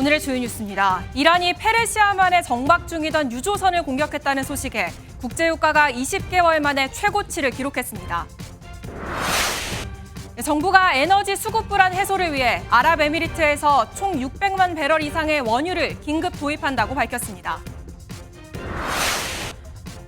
오늘의 주요 뉴스입니다. 이란이 페르시아만에 정박 중이던 유조선을 공격했다는 소식에 국제유가가 20개월 만에 최고치를 기록했습니다. 정부가 에너지 수급 불안 해소를 위해 아랍에미리트에서 총 600만 배럴 이상의 원유를 긴급 도입한다고 밝혔습니다.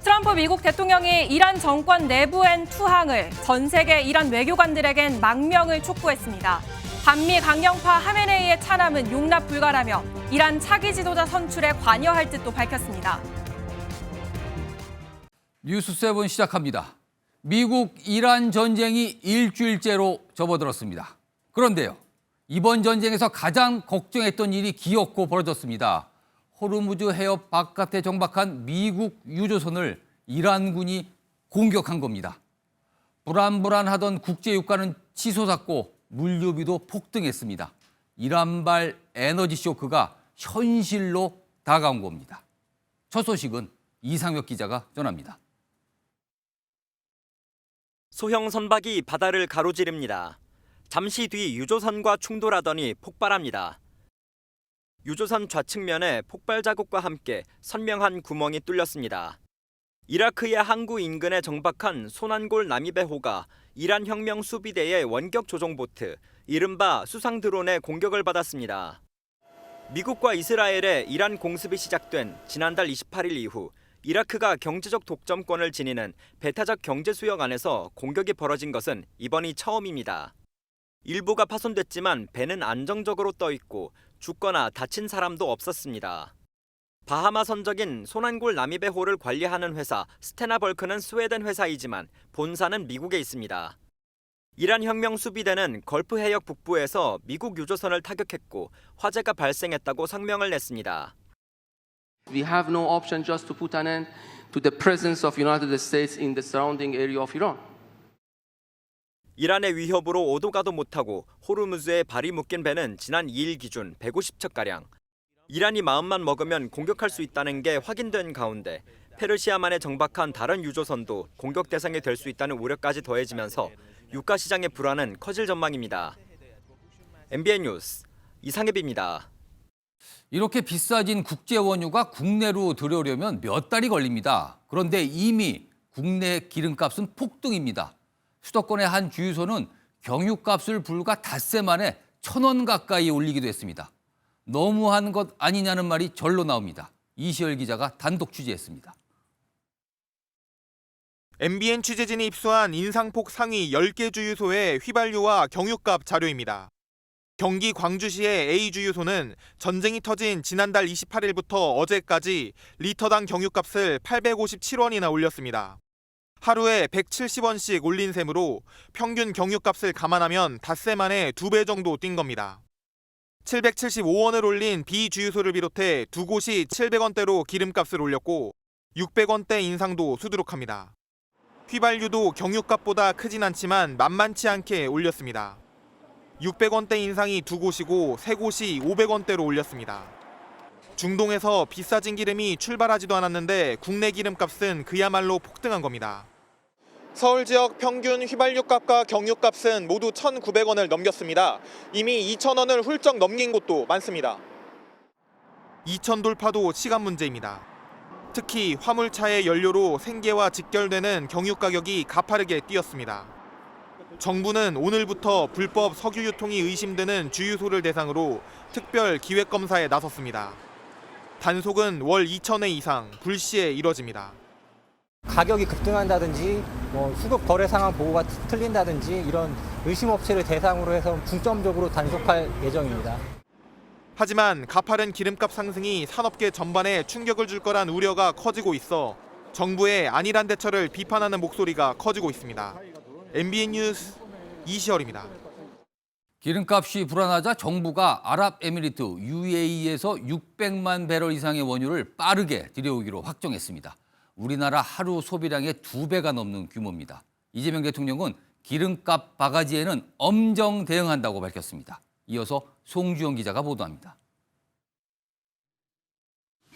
트럼프 미국 대통령이 이란 정권 내부엔 투항을, 전 세계 이란 외교관들에겐 망명을 촉구했습니다. 반미 강경파 하메네이의 차남은 용납 불가라며 이란 차기 지도자 선출에 관여할 뜻도 밝혔습니다. 뉴스7 시작합니다. 미국 이란 전쟁이 일주일째로 접어들었습니다. 그런데요, 이번 전쟁에서 가장 걱정했던 일이 기어코 벌어졌습니다. 호르무즈 해협 바깥에 정박한 미국 유조선을 이란군이 공격한 겁니다. 불안불안하던 국제유가는 치솟았고 물류비도 폭등했습니다. 이란발 에너지 쇼크가 현실로 다가온 겁니다. 첫 소식은 이상혁 기자가 전합니다. 소형 선박이 바다를 가로지릅니다. 잠시 뒤 유조선과 충돌하더니 폭발합니다. 유조선 좌측면에 폭발 자국과 함께 선명한 구멍이 뚫렸습니다. 이라크의 항구 인근에 정박한 소난골 나미베호가 이란 혁명 수비대의 원격 조종 보트, 이른바 수상 드론의 공격을 받았습니다. 미국과 이스라엘의 이란 공습이 시작된 지난달 28일 이후 이라크가 경제적 독점권을 지니는 배타적 경제 수역 안에서 공격이 벌어진 것은 이번이 처음입니다. 일부가 파손됐지만 배는 안정적으로 떠 있고 죽거나 다친 사람도 없었습니다. 바하마 선적인 소난골 나미베호를 관리하는 회사 스테나벌크는 스웨덴 회사이지만 본사는 미국에 있습니다. 이란 혁명 수비대는 걸프 해역 북부에서 미국 유조선을 타격했고 화재가 발생했다고 성명을 냈습니다. We have no option just to put an end to the presence of United States in the surrounding area of Iran. 이란의 위협으로 오도 가도 못하고 호르무즈에 발이 묶인 배는 지난 2일 기준 150척가량. 이란이 마음만 먹으면 공격할 수 있다는 게 확인된 가운데 페르시아만에 정박한 다른 유조선도 공격 대상이 될 수 있다는 우려까지 더해지면서 유가 시장의 불안은 커질 전망입니다. MBN 뉴스 이상엽입니다. 이렇게 비싸진 국제 원유가 국내로 들여오려면 몇 달이 걸립니다. 그런데 이미 국내 기름값은 폭등입니다. 수도권의 한 주유소는 경유값을 불과 닷새 만에 1,000원 가까이 올리기도 했습니다. 너무한 것 아니냐는 말이 절로 나옵니다. 이시열 기자가 단독 취재했습니다. MBN 취재진이 입수한 인상폭 상위 10개 주유소의 휘발유와 경유값 자료입니다. 경기 광주시의 A주유소는 전쟁이 터진 지난달 28일부터 어제까지 리터당 경유값을 857원이나 올렸습니다. 하루에 170원씩 올린 셈으로 평균 경유값을 감안하면 닷새 만에 2배 정도 뛴 겁니다. 775원을 올린 B주유소를 비롯해 두 곳이 700원대로 기름값을 올렸고 600원대 인상도 수두룩합니다. 휘발유도 경유값보다 크진 않지만 만만치 않게 올렸습니다. 600원대 인상이 두 곳이고 세 곳이 500원대로 올렸습니다. 중동에서 비싸진 기름이 출발하지도 않았는데 국내 기름값은 그야말로 폭등한 겁니다. 서울 지역 평균 휘발유값과 경유값은 모두 1,900원을 넘겼습니다. 이미 2,000원을 훌쩍 넘긴 곳도 많습니다. 2,000 돌파도 시간 문제입니다. 특히 화물차의 연료로 생계와 직결되는 경유 가격이 가파르게 뛰었습니다. 정부는 오늘부터 불법 석유 유통이 의심되는 주유소를 대상으로 특별 기획검사에 나섰습니다. 단속은 월 2,000회 이상 불시에 이뤄집니다. 가격이 급등한다든지 수급 거래 상황 보고가 틀린다든지 이런 의심 업체를 대상으로 해서 중점적으로 단속할 예정입니다. 하지만 가파른 기름값 상승이 산업계 전반에 충격을 줄 거란 우려가 커지고 있어 정부의 안일한 대처를 비판하는 목소리가 커지고 있습니다. MBN 뉴스 이시열입니다. 기름값이 불안하자 정부가 아랍에미리트 UAE에서 600만 배럴 이상의 원유를 빠르게 들여오기로 확정했습니다. 우리나라 하루 소비량의 2배가 넘는 규모입니다. 이재명 대통령은 기름값 바가지에는 엄정 대응한다고 밝혔습니다. 이어서 송주영 기자가 보도합니다.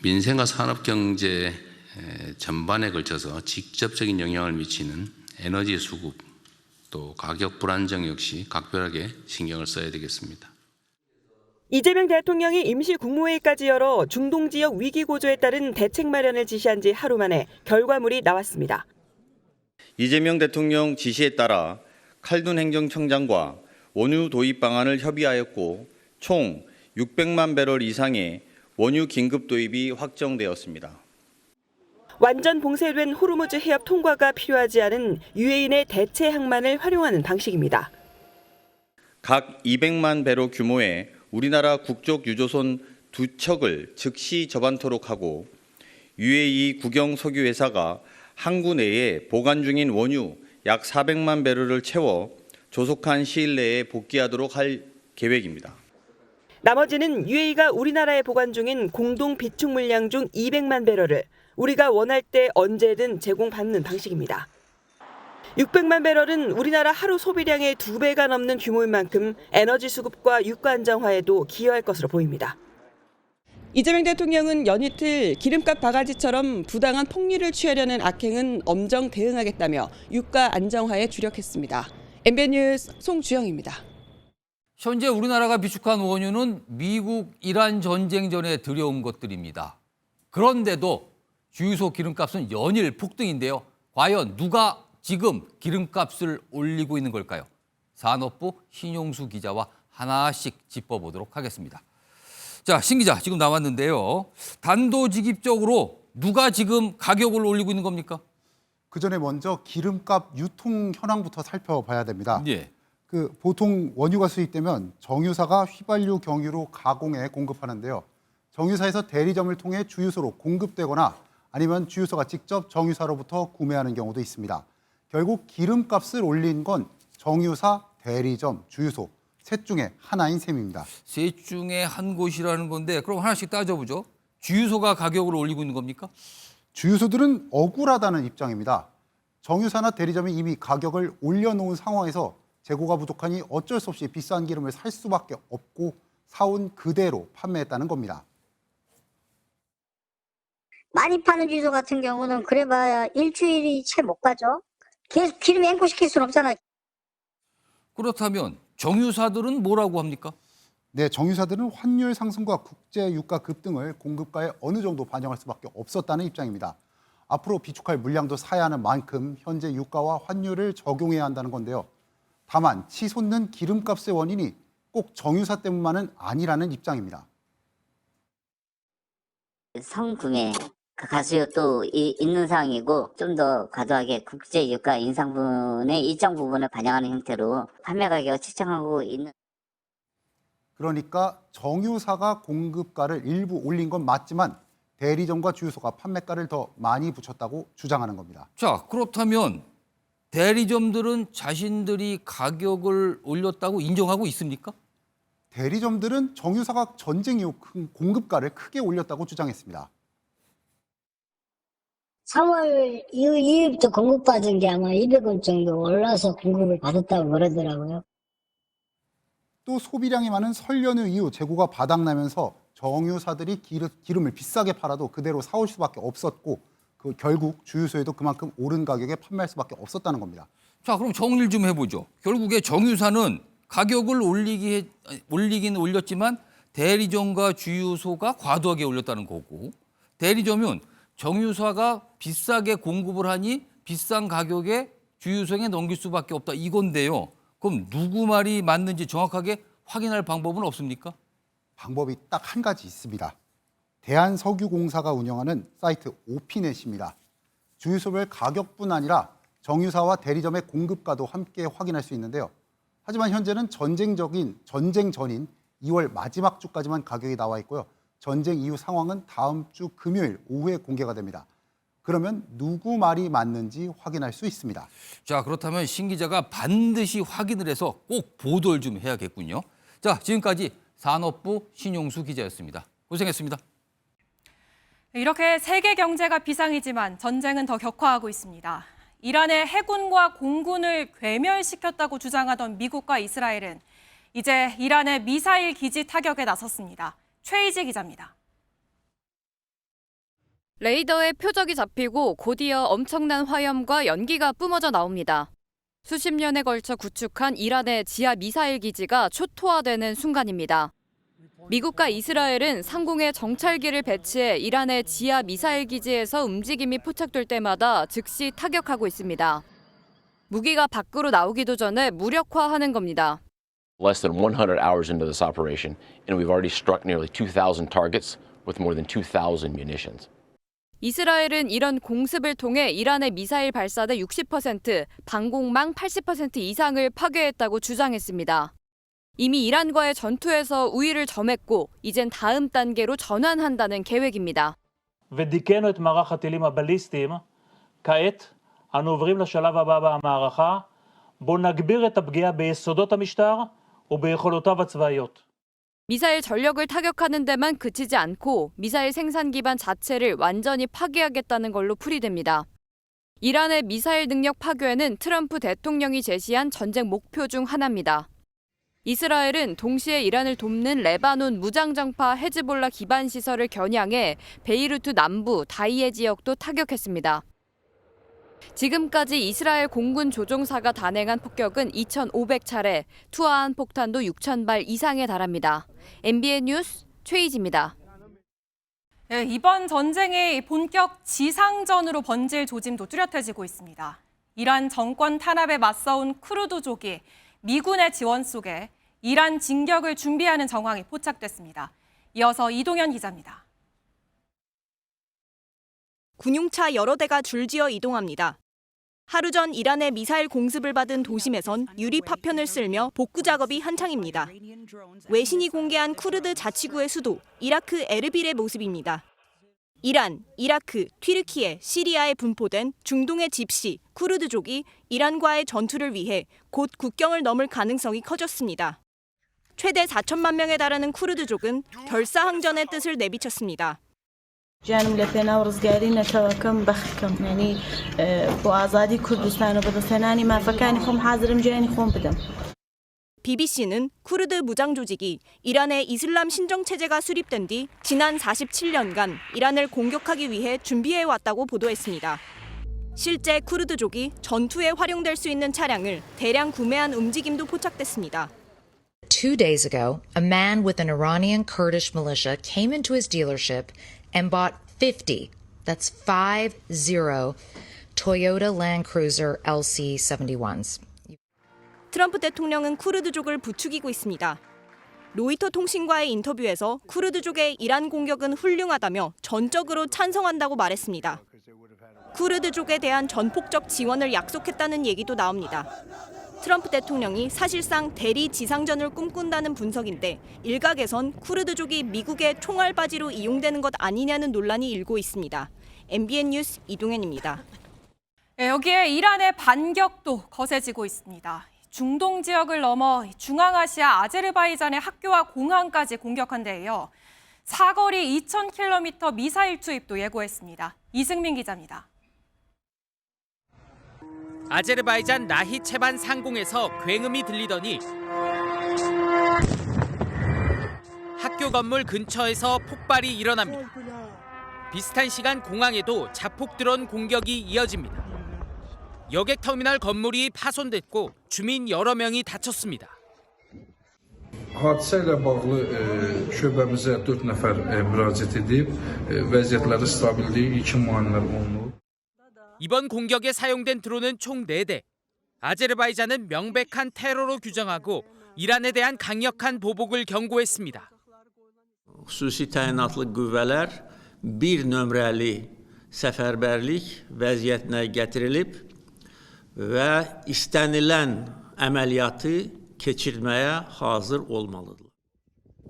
민생과 산업경제 전반에 걸쳐서 직접적인 영향을 미치는 에너지 수급, 또 가격 불안정 역시 각별하게 신경을 써야 되겠습니다. 이재명 대통령이 임시 국무회의까지 열어 중동 지역 위기 고조에 따른 대책 마련을 지시한 지 하루 만에 결과물이 나왔습니다. 이재명 대통령 지시에 따라 칼둔 행정청장과 원유 도입 방안을 협의하였고 총 600만 배럴 이상의 원유 긴급 도입이 확정되었습니다. 완전 봉쇄된 호르무즈 해협 통과가 필요하지 않은 UAE 내 대체 항만을 활용하는 방식입니다. 각 200만 배로 규모의 우리나라 국적 유조선 2척을 즉시 접안토록 하고 UAE 국영 석유 회사가 항구 내에 보관 중인 원유 약 400만 배럴을 채워 조속한 시일 내에 복귀하도록 할 계획입니다. 나머지는 UAE가 우리나라에 보관 중인 공동 비축 물량 중 200만 배럴을 우리가 원할 때 언제든 제공받는 방식입니다. 600만 배럴은 우리나라 하루 소비량의 2배가 넘는 규모인 만큼 에너지 수급과 유가 안정화에도 기여할 것으로 보입니다. 이재명 대통령은 연이틀 기름값 바가지처럼 부당한 폭리를 취하려는 악행은 엄정 대응하겠다며 유가 안정화에 주력했습니다. MBN 뉴스 송주영입니다. 현재 우리나라가 비축한 원유는 미국, 이란 전쟁 전에 들여온 것들입니다. 그런데도 주유소 기름값은 연일 폭등인데요. 과연 누가 지금 기름값을 올리고 있는 걸까요? 산업부 신용수 기자와 하나씩 짚어보도록 하겠습니다. 자, 신 기자 지금 나왔는데요. 단도직입적으로 누가 지금 가격을 올리고 있는 겁니까? 그 전에 먼저 기름값 유통 현황부터 살펴봐야 됩니다. 예. 보통 원유가 수입되면 정유사가 휘발유, 경유로 가공해 공급하는데요. 정유사에서 대리점을 통해 주유소로 공급되거나 아니면 주유소가 직접 정유사로부터 구매하는 경우도 있습니다. 결국 기름값을 올린 건 정유사, 대리점, 주유소 셋 중에 하나인 셈입니다. 셋 중에 한 곳이라는 건데 그럼 하나씩 따져보죠. 주유소가 가격을 올리고 있는 겁니까? 주유소들은 억울하다는 입장입니다. 정유사나 대리점이 이미 가격을 올려놓은 상황에서 재고가 부족하니 어쩔 수 없이 비싼 기름을 살 수밖에 없고 사온 그대로 판매했다는 겁니다. 많이 파는 주유소 같은 경우는 그래봐야 일주일이 채 못 가죠. 계속 기름이 앵콜시킬 수는 없잖아요. 그렇다면 정유사들은 뭐라고 합니까? 네, 정유사들은 환율 상승과 국제 유가 급등을 공급가에 어느 정도 반영할 수밖에 없었다는 입장입니다. 앞으로 비축할 물량도 사야 하는 만큼 현재 유가와 환율을 적용해야 한다는 건데요. 다만 치솟는 기름값의 원인이 꼭 정유사 때문만은 아니라는 입장입니다. 성구매 가수요도 있는 상황이고 좀 더 과도하게 국제 유가 인상분의 일정 부분을 반영하는 형태로 판매 가격을 측정하고 있는. 그러니까 정유사가 공급가를 일부 올린 건 맞지만 대리점과 주유소가 판매가를 더 많이 붙였다고 주장하는 겁니다. 자, 그렇다면 대리점들은 자신들이 가격을 올렸다고 인정하고 있습니까? 대리점들은 정유사가 전쟁 이후 공급가를 크게 올렸다고 주장했습니다. 3월 이후부터 공급받은 게 아마 200원 정도 올라서 공급을 받았다고 그러더라고요. 또 소비량이 많은 설 연휴 이후 재고가 바닥나면서 정유사들이 기름을 비싸게 팔아도 그대로 사올 수밖에 없었고 결국 주유소에도 그만큼 오른 가격에 판매할 수밖에 없었다는 겁니다. 자, 그럼 정리를 좀 해보죠. 결국에 정유사는 가격을 올리긴 올렸지만 대리점과 주유소가 과도하게 올렸다는 거고 대리점은 정유사가 비싸게 공급을 하니 비싼 가격에 주유소에 넘길 수밖에 없다 이건데요. 그럼 누구 말이 맞는지 정확하게 확인할 방법은 없습니까? 방법이 딱 한 가지 있습니다. 대한석유공사가 운영하는 사이트 오피넷입니다. 주유소별 가격뿐 아니라 정유사와 대리점의 공급가도 함께 확인할 수 있는데요. 하지만 현재는 전쟁 전인 2월 마지막 주까지만 가격이 나와 있고요. 전쟁 이후 상황은 다음 주 금요일 오후에 공개가 됩니다. 그러면 누구 말이 맞는지 확인할 수 있습니다. 자, 그렇다면 신 기자가 반드시 확인을 해서 꼭 보도를 좀 해야겠군요. 자, 지금까지 산업부 신용수 기자였습니다. 고생했습니다. 이렇게 세계 경제가 비상이지만 전쟁은 더 격화하고 있습니다. 이란의 해군과 공군을 괴멸시켰다고 주장하던 미국과 이스라엘은 이제 이란의 미사일 기지 타격에 나섰습니다. 최희지 기자입니다. 레이더에 표적이 잡히고 곧이어 엄청난 화염과 연기가 뿜어져 나옵니다. 수십 년에 걸쳐 구축한 이란의 지하 미사일 기지가 초토화되는 순간입니다. 미국과 이스라엘은 상공에 정찰기를 배치해 이란의 지하 미사일 기지에서 움직임이 포착될 때마다 즉시 타격하고 있습니다. 무기가 밖으로 나오기도 전에 무력화하는 겁니다. Less than 100 hours into this operation, and we've already struck nearly 2,000 targets with more than 2,000 munitions. 이스라엘은 이런 공습을 통해 이란의 미사일 발사대 60%, 방공망 80% 이상을 파괴했다고 주장했습니다. 이미 이란과의 전투에서 우위를 점했고 이젠 다음 단계로 전환한다는 계획입니다. ודיכאנו את מערך הטילים הבליסטיים. כעת אנו עוברים לשלב הבא במערכה, בו נגביר את הפגיעה ביסודות המשטר וביכולותיו הצבאיות. 미사일 전력을 타격하는 데만 그치지 않고 미사일 생산 기반 자체를 완전히 파괴하겠다는 걸로 풀이됩니다. 이란의 미사일 능력 파괴는 트럼프 대통령이 제시한 전쟁 목표 중 하나입니다. 이스라엘은 동시에 이란을 돕는 레바논 무장정파 헤즈볼라 기반 시설을 겨냥해 베이루트 남부 다이에 지역도 타격했습니다. 지금까지 이스라엘 공군 조종사가 단행한 폭격은 2,500차례, 투하한 폭탄도 6,000발 이상에 달합니다. MBN 뉴스 최희지입니다. 네, 이번 전쟁이 본격 지상전으로 번질 조짐도 뚜렷해지고 있습니다. 이란 정권 탄압에 맞서온 쿠르드족이 미군의 지원 속에 이란 진격을 준비하는 정황이 포착됐습니다. 이어서 이동현 기자입니다. 군용차 여러 대가 줄지어 이동합니다. 하루 전 이란의 미사일 공습을 받은 도심에선 유리 파편을 쓸며 복구 작업이 한창입니다. 외신이 공개한 쿠르드 자치구의 수도 이라크 에르빌의 모습입니다. 이란, 이라크, 튀르키예, 시리아에 분포된 중동의 집시, 쿠르드족이 이란과의 전투를 위해 곧 국경을 넘을 가능성이 커졌습니다. 최대 4천만 명에 달하는 쿠르드족은 결사항전의 뜻을 내비쳤습니다. BBC는 쿠르드 무장 조직이 이란의 이슬람 신정 체제가 수립된 뒤 지난 47년간 이란을 공격하기 위해 준비해왔다고 보도했습니다. 실제 쿠르드족이 전투에 활용될 수 있는 차량을 대량 구매한 움직임도 포착됐습니다. 2 days ago, a man with an Iranian Kurdish militia came into his dealership and bought 50, that's 50, Toyota Land Cruiser LC71s. 트럼프 대통령은 쿠르드족을 부추기고 있습니다. 로이터 통신과의 인터뷰에서 쿠르드족의 이란 공격은 훌륭하다며 전적으로 찬성한다고 말했습니다. 쿠르드족에 대한 전폭적 지원을 약속했다는 얘기도 나옵니다. 트럼프 대통령이 사실상 대리 지상전을 꿈꾼다는 분석인데 일각에선 쿠르드족이 미국의 총알바지로 이용되는 것 아니냐는 논란이 일고 있습니다. MBN 뉴스 이동현입니다. 네, 여기에 이란의 반격도 거세지고 있습니다. 중동 지역을 넘어 중앙아시아 아제르바이잔의 학교와 공항까지 공격한 데에요. 사거리 2,000km 미사일 투입도 예고했습니다. 이승민 기자입니다. 아제르바이잔 나히체반 상공에서 굉음이 들리더니 학교 건물 근처에서 폭발이 일어납니다. 비슷한 시간 공항에도 자폭 드론 공격이 이어집니다. 여객터미널 건물이 파손됐고 주민 여러 명이 다쳤습니다. Hadiseyle bağlı şöbəmizə 4 nəfər müraciət edib, vəziyyətləri stabil deyil, 2 müayinələr olunub. 이번 공격에 사용된 드론은 총 4대. 아제르바이잔은 명백한 테러로 규정하고 이란에 대한 강력한 보복을 경고했습니다. Xüsusi təyinatlı qüvvələr 1 nömrəli səfərbərlik vəziyyətinə gətirilib və istənilən əməliyyatı keçirməyə hazır olmalıdır.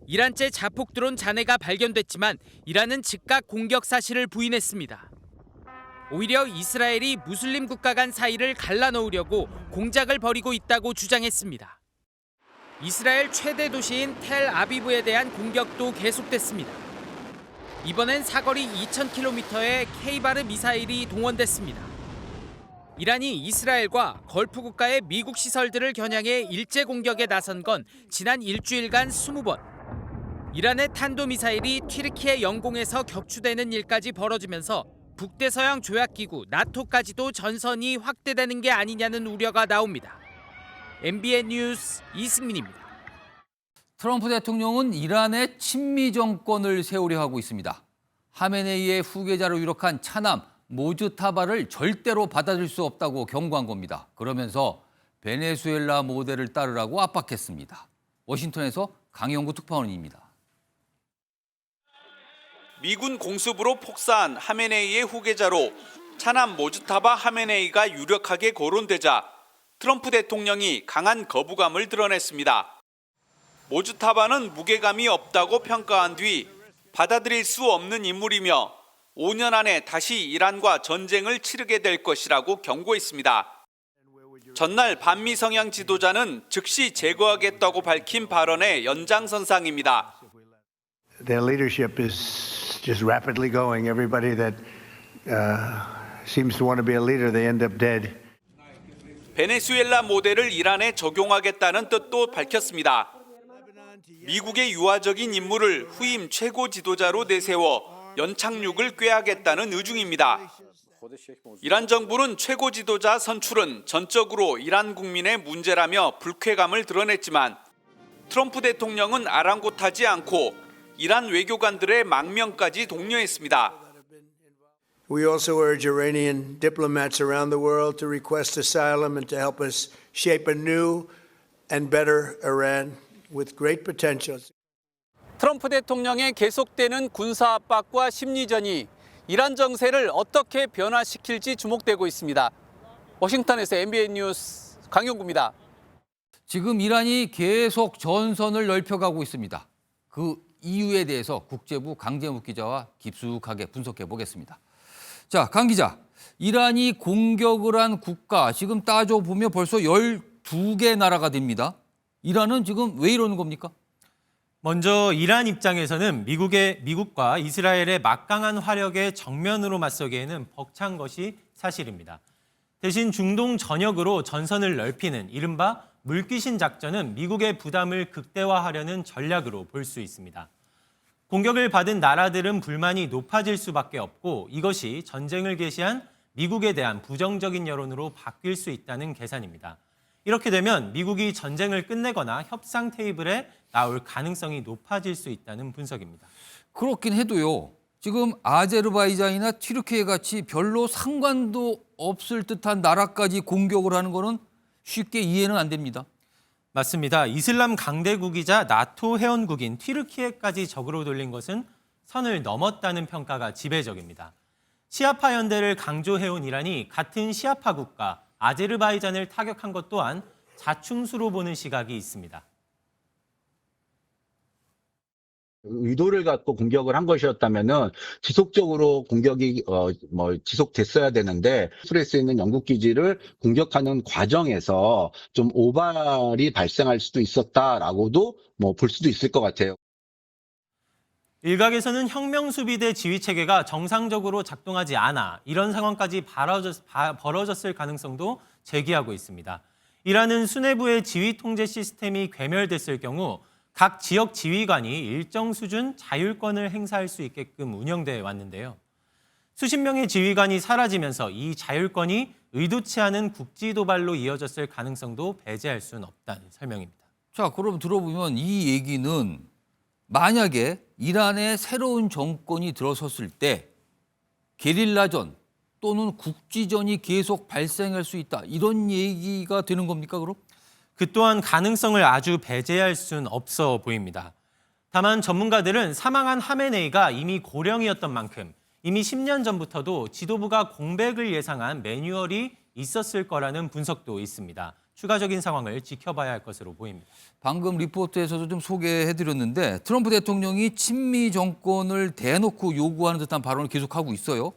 이란제 자폭 드론 잔해가 발견됐지만 이란은 즉각 공격 사실을 부인했습니다. 오히려 이스라엘이 무슬림 국가 간 사이를 갈라놓으려고 공작을 벌이고 있다고 주장했습니다. 이스라엘 최대 도시인 텔아비브에 대한 공격도 계속됐습니다. 이번엔 사거리 2,000km의 케이바르 미사일이 동원됐습니다. 이란이 이스라엘과 걸프 국가의 미국 시설들을 겨냥해 일제 공격에 나선 건 지난 일주일간 20번. 이란의 탄도미사일이 튀르키예 영공에서 격추되는 일까지 벌어지면서 북대서양 조약기구 나토까지도 전선이 확대되는 게 아니냐는 우려가 나옵니다. MBN 뉴스 이승민입니다. 트럼프 대통령은 이란의 친미 정권을 세우려 하고 있습니다. 하메네이의 후계자로 유력한 차남 모즈타바를 절대로 받아들일 수 없다고 경고한 겁니다. 그러면서 베네수엘라 모델을 따르라고 압박했습니다. 워싱턴에서 강영구 특파원입니다. 미군 공습으로 폭사한 하메네이의 후계자로 차남 모즈타바 하메네이가 유력하게 거론되자 트럼프 대통령이 강한 거부감을 드러냈습니다. 모즈타바는 무게감이 없다고 평가한 뒤 받아들일 수 없는 인물이며 5년 안에 다시 이란과 전쟁을 치르게 될 것이라고 경고했습니다. 전날 반미 성향 지도자는 즉시 제거하겠다고 밝힌 발언의 연장선상입니다. Their leadership is just rapidly going. Everybody that seems to want to be a leader, they end up dead. 베네수엘라 모델을 이란에 적용하겠다는 뜻도 밝혔습니다. 미국의 유화적인 인물을 후임 최고 지도자로 내세워 연착륙을 꾀하겠다는 의중입니다. 이란 정부는 최고 지도자 선출은 전적으로 이란 국민의 문제라며 불쾌감을 드러냈지만 트럼프 대통령은 아랑곳하지 않고 이란 외교관들의 망명까지 독려했습니다. We also urge Iranian diplomats around the world to request asylum and to help us shape a new and better Iran with great potential. 트럼프 대통령의 계속되는 군사 압박과 심리전이 이란 정세를 어떻게 변화시킬지 주목되고 있습니다. 워싱턴에서 MBN 뉴스 강영구입니다. 지금 이란이 계속 전선을 넓혀가고 있습니다. 그 이유에 대해서 국제부 강재묵 기자와 깊숙하게 분석해 보겠습니다. 자, 강 기자, 이란이 공격을 한 국가 지금 따져보면 벌써 12개 나라가 됩니다. 이란은 지금 왜 이러는 겁니까? 먼저 이란 입장에서는 미국과 이스라엘의 막강한 화력에 정면으로 맞서기에는 벅찬 것이 사실입니다. 대신 중동 전역으로 전선을 넓히는 이른바 물귀신 작전은 미국의 부담을 극대화하려는 전략으로 볼 수 있습니다. 공격을 받은 나라들은 불만이 높아질 수밖에 없고 이것이 전쟁을 개시한 미국에 대한 부정적인 여론으로 바뀔 수 있다는 계산입니다. 이렇게 되면 미국이 전쟁을 끝내거나 협상 테이블에 나올 가능성이 높아질 수 있다는 분석입니다. 그렇긴 해도요. 지금 아제르바이잔이나 튀르키예 같이 별로 상관도 없을 듯한 나라까지 공격을 하는 거는 쉽게 이해는 안 됩니다. 맞습니다. 이슬람 강대국이자 나토 회원국인 튀르키예까지 적으로 돌린 것은 선을 넘었다는 평가가 지배적입니다. 시아파 연대를 강조해온 이란이 같은 시아파 국가 아제르바이잔을 타격한 것 또한 자충수로 보는 시각이 있습니다. 의도를 갖고 공격을 한 것이었다면은 지속적으로 공격이 지속됐어야 되는데 스트레스 있는 영국 기지를 공격하는 과정에서 좀 오발이 발생할 수도 있었다라고도 볼 수도 있을 것 같아요. 일각에서는 혁명수비대 지휘체계가 정상적으로 작동하지 않아 이런 상황까지 벌어졌을 가능성도 제기하고 있습니다. 이란은 수뇌부의 지휘 통제 시스템이 괴멸됐을 경우 각 지역 지휘관이 일정 수준 자율권을 행사할 수 있게끔 운영돼 왔는데요. 수십 명의 지휘관이 사라지면서 이 자율권이 의도치 않은 국지 도발로 이어졌을 가능성도 배제할 수는 없다는 설명입니다. 자, 그럼 들어보면 이 얘기는 만약에 이란의 새로운 정권이 들어섰을 때 게릴라전 또는 국지전이 계속 발생할 수 있다. 이런 얘기가 되는 겁니까, 그럼? 그 또한 가능성을 아주 배제할 수는 없어 보입니다. 다만 전문가들은 사망한 하메네이가 이미 고령이었던 만큼 이미 10년 전부터도 지도부가 공백을 예상한 매뉴얼이 있었을 거라는 분석도 있습니다. 추가적인 상황을 지켜봐야 할 것으로 보입니다. 방금 리포트에서도 좀 소개해드렸는데 트럼프 대통령이 친미 정권을 대놓고 요구하는 듯한 발언을 계속하고 있어요.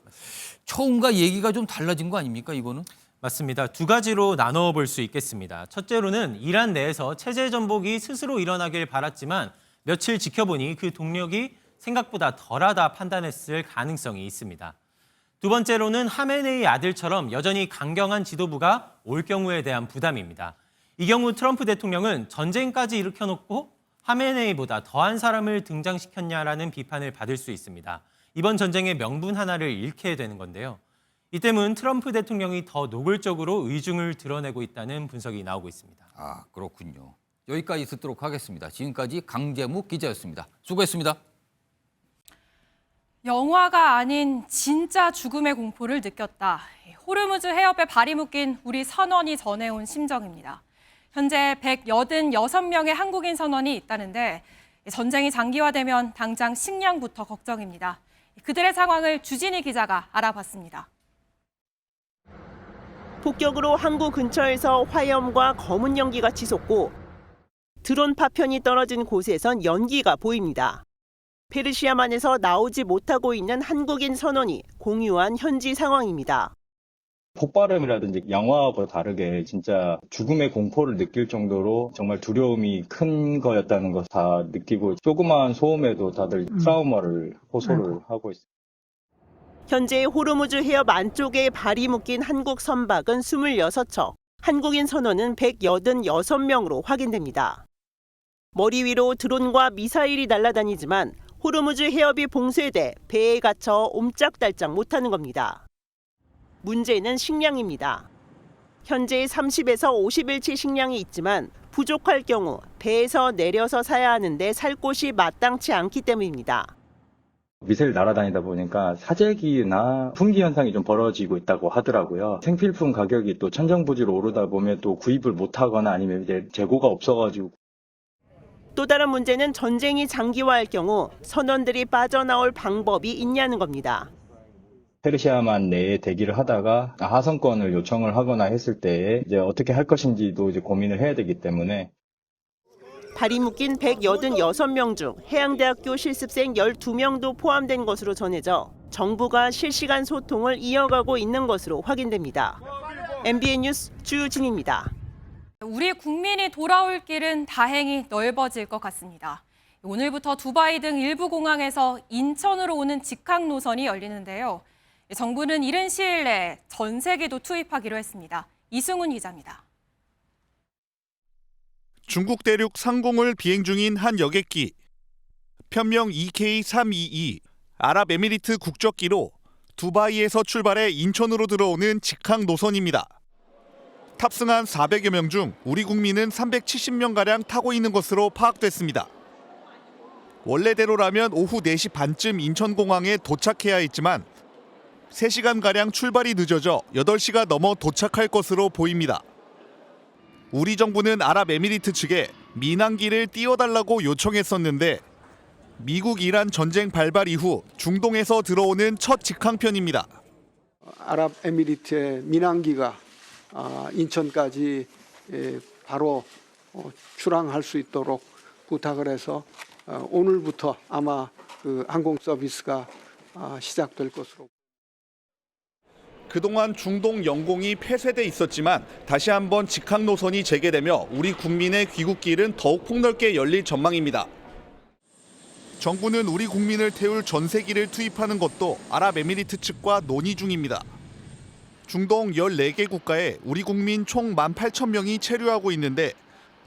처음과 얘기가 좀 달라진 거 아닙니까, 이거는? 맞습니다. 두 가지로 나눠 볼 수 있겠습니다. 첫째로는 이란 내에서 체제 전복이 스스로 일어나길 바랐지만 며칠 지켜보니 그 동력이 생각보다 덜하다 판단했을 가능성이 있습니다. 두 번째로는 하메네이 아들처럼 여전히 강경한 지도부가 올 경우에 대한 부담입니다. 이 경우 트럼프 대통령은 전쟁까지 일으켜놓고 하메네이보다 더한 사람을 등장시켰냐라는 비판을 받을 수 있습니다. 이번 전쟁의 명분 하나를 잃게 되는 건데요. 이 때문 트럼프 대통령이 더 노골적으로 의중을 드러내고 있다는 분석이 나오고 있습니다. 아, 그렇군요. 여기까지 듣도록 하겠습니다. 지금까지 강재묵 기자였습니다. 수고했습니다. 영화가 아닌 진짜 죽음의 공포를 느꼈다. 호르무즈 해협에 발이 묶인 우리 선원이 전해온 심정입니다. 현재 186명의 한국인 선원이 있다는데 전쟁이 장기화되면 당장 식량부터 걱정입니다. 그들의 상황을 주진희 기자가 알아봤습니다. 폭격으로 항구 근처에서 화염과 검은 연기가 치솟고 드론 파편이 떨어진 곳에선 연기가 보입니다. 페르시아만에서 나오지 못하고 있는 한국인 선원이 공유한 현지 상황입니다. 폭발음이라든지 영화하고 다르게 진짜 죽음의 공포를 느낄 정도로 정말 두려움이 큰 거였다는 거 다 느끼고 조그마한 소음에도 다들 트라우마를 호소를 하고 있습니다. 현재 호르무즈 해협 안쪽에 발이 묶인 한국 선박은 26척, 한국인 선원은 186명으로 확인됩니다. 머리 위로 드론과 미사일이 날아다니지만 호르무즈 해협이 봉쇄돼 배에 갇혀 옴짝달짝 못하는 겁니다. 문제는 식량입니다. 현재 30에서 50일치 식량이 있지만 부족할 경우 배에서 내려서 사야 하는데 살 곳이 마땅치 않기 때문입니다. 미사일 날아다니다 보니까 사재기나 품귀 현상이 좀 벌어지고 있다고 하더라고요. 생필품 가격이 또 천정부지로 오르다 보면 또 구입을 못하거나 아니면 이제 재고가 없어가지고. 또 다른 문제는 전쟁이 장기화할 경우 선원들이 빠져나올 방법이 있냐는 겁니다. 페르시아만 내에 대기를 하다가 하선권을 요청을 하거나 했을 때 이제 어떻게 할 것인지도 이제 고민을 해야 되기 때문에. 발이 묶인 186명 중 해양대학교 실습생 12명도 포함된 것으로 전해져 정부가 실시간 소통을 이어가고 있는 것으로 확인됩니다. MBN 뉴스 주진입니다. 우리 국민이 돌아올 길은 다행히 넓어질 것 같습니다. 오늘부터 두바이 등 일부 공항에서 인천으로 오는 직항 노선이 열리는데요. 정부는 이른 시일 내에 전세기도 투입하기로 했습니다. 이승훈 기자입니다. 중국 대륙 상공을 비행 중인 한 여객기. 편명 EK322 아랍에미리트 국적기로 두바이에서 출발해 인천으로 들어오는 직항 노선입니다. 탑승한 400여 명 중 우리 국민은 370명가량 타고 있는 것으로 파악됐습니다. 원래대로라면 오후 4시 반쯤 인천공항에 도착해야 했지만 3시간가량 출발이 늦어져 8시가 넘어 도착할 것으로 보입니다. 우리 정부는 아랍에미리트 측에 민항기를 띄워달라고 요청했었는데 미국 이란 전쟁 발발 이후 중동에서 들어오는 첫 직항편입니다. 아랍에미리트의 민항기가 인천까지 바로 출항할 수 있도록 부탁을 해서 오늘부터 아마 그 항공 서비스가 시작될 것으로. 그동안 중동 영공이 폐쇄돼 있었지만 다시 한번 직항 노선이 재개되며 우리 국민의 귀국길은 더욱 폭넓게 열릴 전망입니다. 정부는 우리 국민을 태울 전세기를 투입하는 것도 아랍에미리트 측과 논의 중입니다. 중동 14개 국가에 우리 국민 총 18,000명이 체류하고 있는데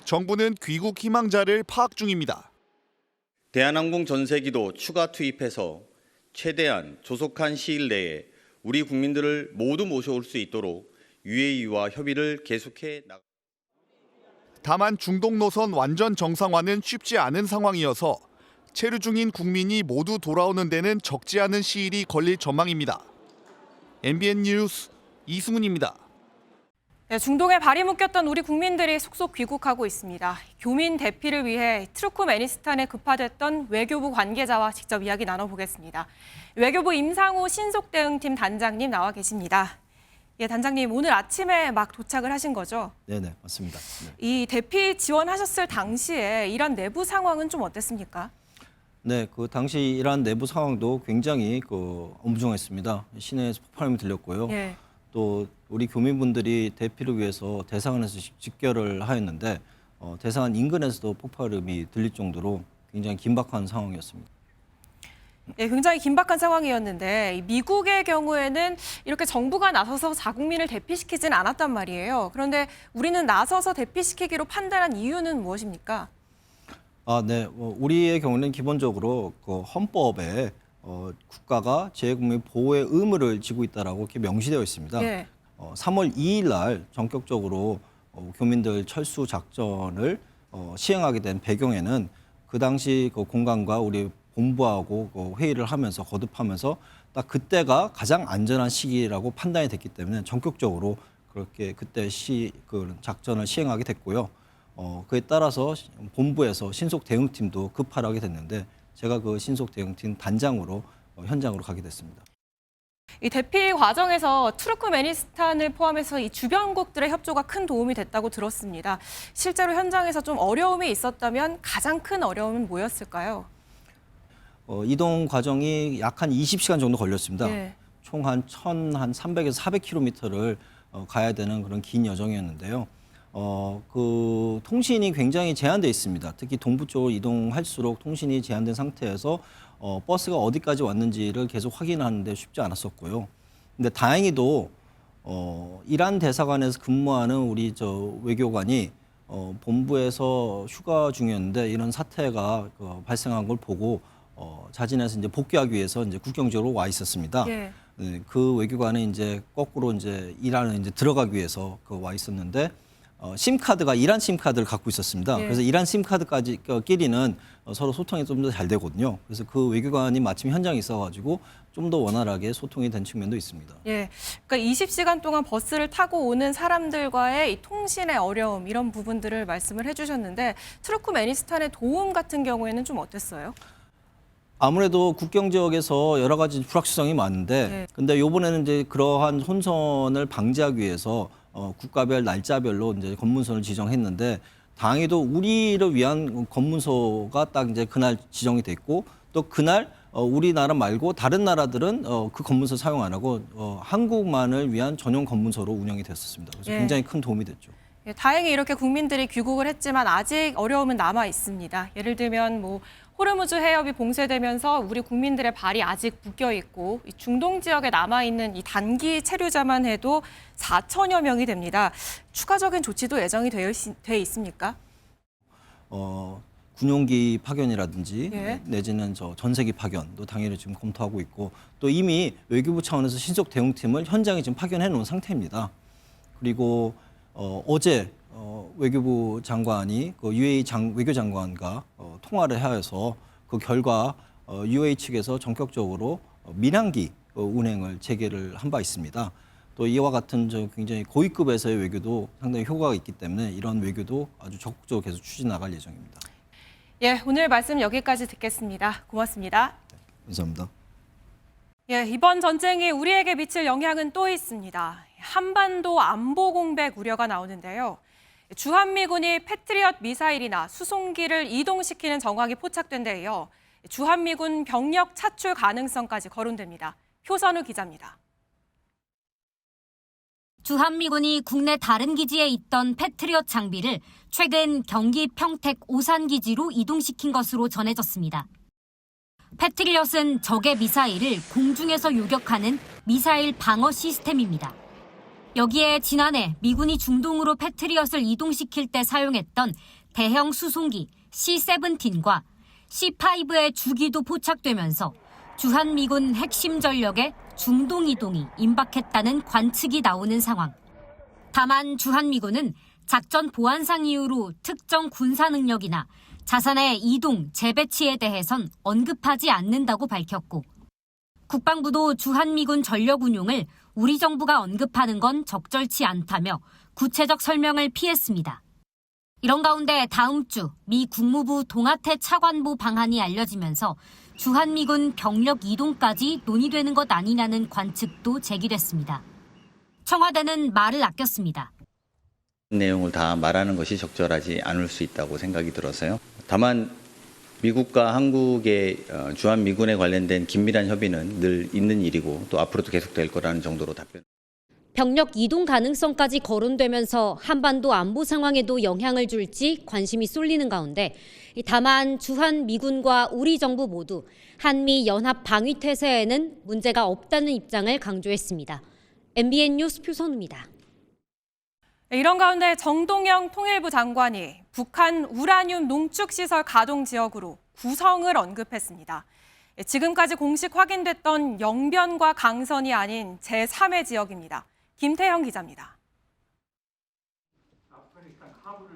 정부는 귀국 희망자를 파악 중입니다. 대한항공 전세기도 추가 투입해서 최대한 조속한 시일 내에 우리 국민들을 모두 모셔올 수 있도록 UAE와 협의를 계속해 나갑니다. 다만 중동 노선 완전 정상화는 쉽지 않은 상황이어서 체류 중인 국민이 모두 돌아오는 데는 적지 않은 시일이 걸릴 전망입니다. MBN 뉴스 이승훈입니다. 네, 중동에 발이 묶였던 우리 국민들이 속속 귀국하고 있습니다. 교민 대피를 위해 투르크메니스탄에 급파됐던 외교부 관계자와 직접 이야기 나눠보겠습니다. 외교부 임상우 신속대응팀 단장님 나와 계십니다. 예, 단장님 오늘 아침에 막 도착을 하신 거죠? 네네, 맞습니다. 네. 이 대피 지원하셨을 당시에 이란 내부 상황은 좀 어땠습니까? 네, 그 당시 이란 내부 상황도 굉장히 엄중했습니다. 시내에서 폭발음이 들렸고요. 예. 또 우리 교민분들이 대피를 위해서 대사관에서 직결을 하였는데 대사관 인근에서도 폭발음이 들릴 정도로 굉장히 긴박한 상황이었습니다. 예, 굉장히 긴박한 상황이었는데 미국의 경우에는 이렇게 정부가 나서서 자국민을 대피시키진 않았단 말이에요. 그런데 우리는 나서서 대피시키기로 판단한 이유는 무엇입니까? 네, 우리의 경우는 기본적으로 그 헌법에 국가가 재국민 보호의 의무를 지고 있다라고 이렇게 명시되어 있습니다. 3월 2일 날 전격적으로 교민들 철수 작전을 시행하게 된 배경에는 그 당시 그 공간과 우리 본부하고 그 회의를 하면서 거듭하면서 딱 그때가 가장 안전한 시기라고 판단이 됐기 때문에 전격적으로 그렇게 그때 그 작전을 시행하게 됐고요. 그에 따라서 본부에서 신속 대응팀도 급파하게 됐는데 제가 그 신속 대응팀 단장으로 현장으로 가게 됐습니다. 이 대피 과정에서 투르크메니스탄을 포함해서 이 주변국들의 협조가 큰 도움이 됐다고 들었습니다. 실제로 현장에서 좀 어려움이 있었다면 가장 큰 어려움은 뭐였을까요? 이동 과정이 약 한 20시간 정도 걸렸습니다. 네. 총 한 300에서 400km를 가야 되는 그런 긴 여정이었는데요. 그 통신이 굉장히 제한되어 있습니다. 특히 동부 쪽으로 이동할수록 통신이 제한된 상태에서 버스가 어디까지 왔는지를 계속 확인하는데 쉽지 않았었고요. 근데 다행히도 이란 대사관에서 근무하는 우리 외교관이 본부에서 휴가 중이었는데 이런 사태가 발생한 걸 보고 자진해서 이제 복귀하기 위해서 이제 국경 지역으로 와 있었습니다. 예. 네, 그 외교관은 이제 거꾸로 이제 이란을 이제 들어가기 위해서 와 있었는데 심카드가 이란 심카드를 갖고 있었습니다. 예. 그래서 이란 심카드까지끼리는 서로 소통이 좀 더 잘 되거든요. 그래서 그 외교관이 마침 현장에 있어가지고 좀 더 원활하게 소통이 된 측면도 있습니다. 예, 그러니까 20시간 동안 버스를 타고 오는 사람들과의 이 통신의 어려움 이런 부분들을 말씀을 해주셨는데 투르크메니스탄의 도움 같은 경우에는 좀 어땠어요? 아무래도 국경 지역에서 여러 가지 불확실성이 많은데, 네. 근데 이번에는 이제 그러한 혼선을 방지하기 위해서 국가별 날짜별로 이제 검문소를 지정했는데, 다행히도 우리를 위한 검문소가 딱 이제 그날 지정이 됐고, 또 그날 우리나라 말고 다른 나라들은 그 검문소 사용 안 하고 한국만을 위한 전용 검문소로 운영이 됐었습니다. 그래서 예. 굉장히 큰 도움이 됐죠. 예, 다행히 이렇게 국민들이 귀국을 했지만 아직 어려움은 남아 있습니다. 예를 들면 호르무즈 해협이 봉쇄되면서 우리 국민들의 발이 아직 묶여 있고 이 중동 지역에 남아 있는 이 단기 체류자만 해도 4천여 명이 됩니다. 추가적인 조치도 예정이 돼 있습니까? 군용기 파견이라든지 예. 내지는 전세기 파견도 당연히 지금 검토하고 있고 또 이미 외교부 차원에서 신속 대응팀을 현장에 지금 파견해 놓은 상태입니다. 그리고 어제 외교부 장관이 그 UAE 외교장관과 통화를 하여서 그 결과 UAE 측에서 전격적으로 민항기 운행을 재개를 한 바 있습니다. 또 이와 같은 굉장히 고위급에서의 외교도 상당히 효과가 있기 때문에 이런 외교도 아주 적극적으로 계속 추진 나갈 예정입니다. 예, 오늘 말씀 여기까지 듣겠습니다. 고맙습니다. 감사합니다. 예, 이번 전쟁이 우리에게 미칠 영향은 또 있습니다. 한반도 안보 공백 우려가 나오는데요. 주한미군이 패트리엇 미사일이나 수송기를 이동시키는 정황이 포착된 데 이어 주한미군 병력 차출 가능성까지 거론됩니다. 표선우 기자입니다. 주한미군이 국내 다른 기지에 있던 패트리엇 장비를 최근 경기 평택 오산기지로 이동시킨 것으로 전해졌습니다. 패트리엇은 적의 미사일을 공중에서 요격하는 미사일 방어 시스템입니다. 여기에 지난해 미군이 중동으로 패트리엇을 이동시킬 때 사용했던 대형 수송기 C-17과 C-5의 주기도 포착되면서 주한미군 핵심 전력의 중동 이동이 임박했다는 관측이 나오는 상황. 다만 주한미군은 작전 보안상 이유로 특정 군사 능력이나 자산의 이동, 재배치에 대해선 언급하지 않는다고 밝혔고 국방부도 주한미군 전력 운용을 우리 정부가 언급하는 건 적절치 않다며 구체적 설명을 피했습니다. 이런 가운데 다음 주 미 국무부 동아태 차관보 방한이 알려지면서 주한미군 병력 이동까지 논의되는 것 아니냐는 관측도 제기됐습니다. 청와대는 말을 아꼈습니다. 내용을 다 말하는 것이 적절하지 않을 수 있다고 생각이 들어서요. 다만 미국과 한국의 주한미군에 관련된 긴밀한 협의는 늘 있는 일이고 또 앞으로도 계속될 거라는 정도로 답변. 병력 이동 가능성까지 거론되면서 한반도 안보 상황에도 영향을 줄지 관심이 쏠리는 가운데 다만 주한미군과 우리 정부 모두 한미 연합 방위 태세에는 문제가 없다는 입장을 강조했습니다. MBN 뉴스 표선우입니다. 이런 가운데 정동영 통일부 장관이 북한 우라늄 농축시설 가동 지역으로 구성을 언급했습니다. 지금까지 공식 확인됐던 영변과 강선이 아닌 제3의 지역입니다. 김태형 기자입니다.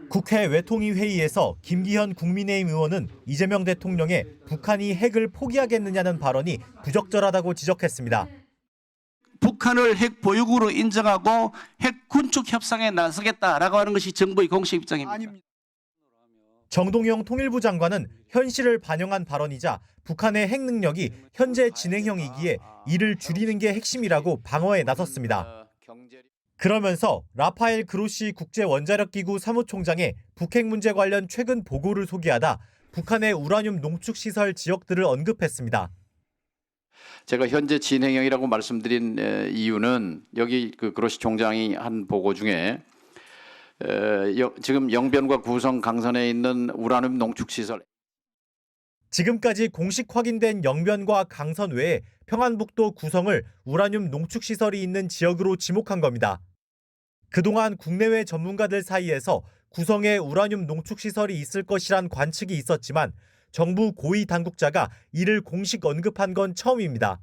국회 외통위 회의에서 김기현 국민의힘 의원은 이재명 대통령의 북한이 핵을 포기하겠느냐는 발언이 부적절하다고 지적했습니다. 북한을 핵 보유국으로 인정하고 핵 군축 협상에 나서겠다라고 하는 것이 정부의 공식 입장입니다. 정동영 통일부 장관은 현실을 반영한 발언이자 북한의 핵 능력이 현재 진행형이기에 이를 줄이는 게 핵심이라고 방어에 나섰습니다. 그러면서 라파엘 그로시 국제원자력기구 사무총장의 북핵 문제 관련 최근 보고를 소개하다 북한의 우라늄 농축 시설 지역들을 언급했습니다. 제가 현재 진행형이라고 말씀드린 이유는 여기 그로시 총장이 한 보고 중에 지금 영변과 구성 강선에 있는 우라늄 농축 시설. 지금까지 공식 확인된 영변과 강선 외에 평안북도 구성을 우라늄 농축 시설이 있는 지역으로 지목한 겁니다. 그동안 국내외 전문가들 사이에서 구성에 우라늄 농축 시설이 있을 것이란 관측이 있었지만 정부 고위 당국자가 이를 공식 언급한 건 처음입니다.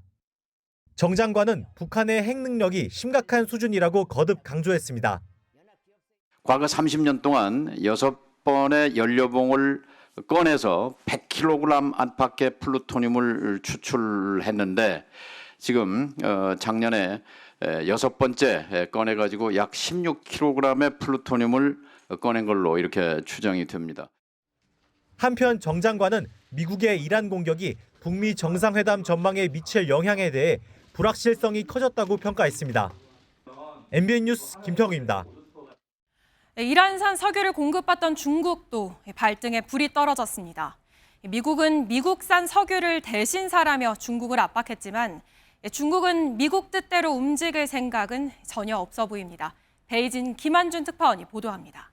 정 장관은 북한의 핵 능력이 심각한 수준이라고 거듭 강조했습니다. 과거 30년 동안 6번의 연료봉을 꺼내서 100kg 안팎의 플루토늄을 추출했는데 지금 작년에 6번째 꺼내가지고 약 16kg의 플루토늄을 꺼낸 걸로 이렇게 추정이 됩니다. 한편 정 장관은 미국의 이란 공격이 북미 정상회담 전망에 미칠 영향에 대해 불확실성이 커졌다고 평가했습니다. MBN 뉴스 김평우입니다. 이란산 석유를 공급받던 중국도 발등에 불이 떨어졌습니다. 미국은 미국산 석유를 대신 사라며 중국을 압박했지만 중국은 미국 뜻대로 움직일 생각은 전혀 없어 보입니다. 베이징 김한준 특파원이 보도합니다.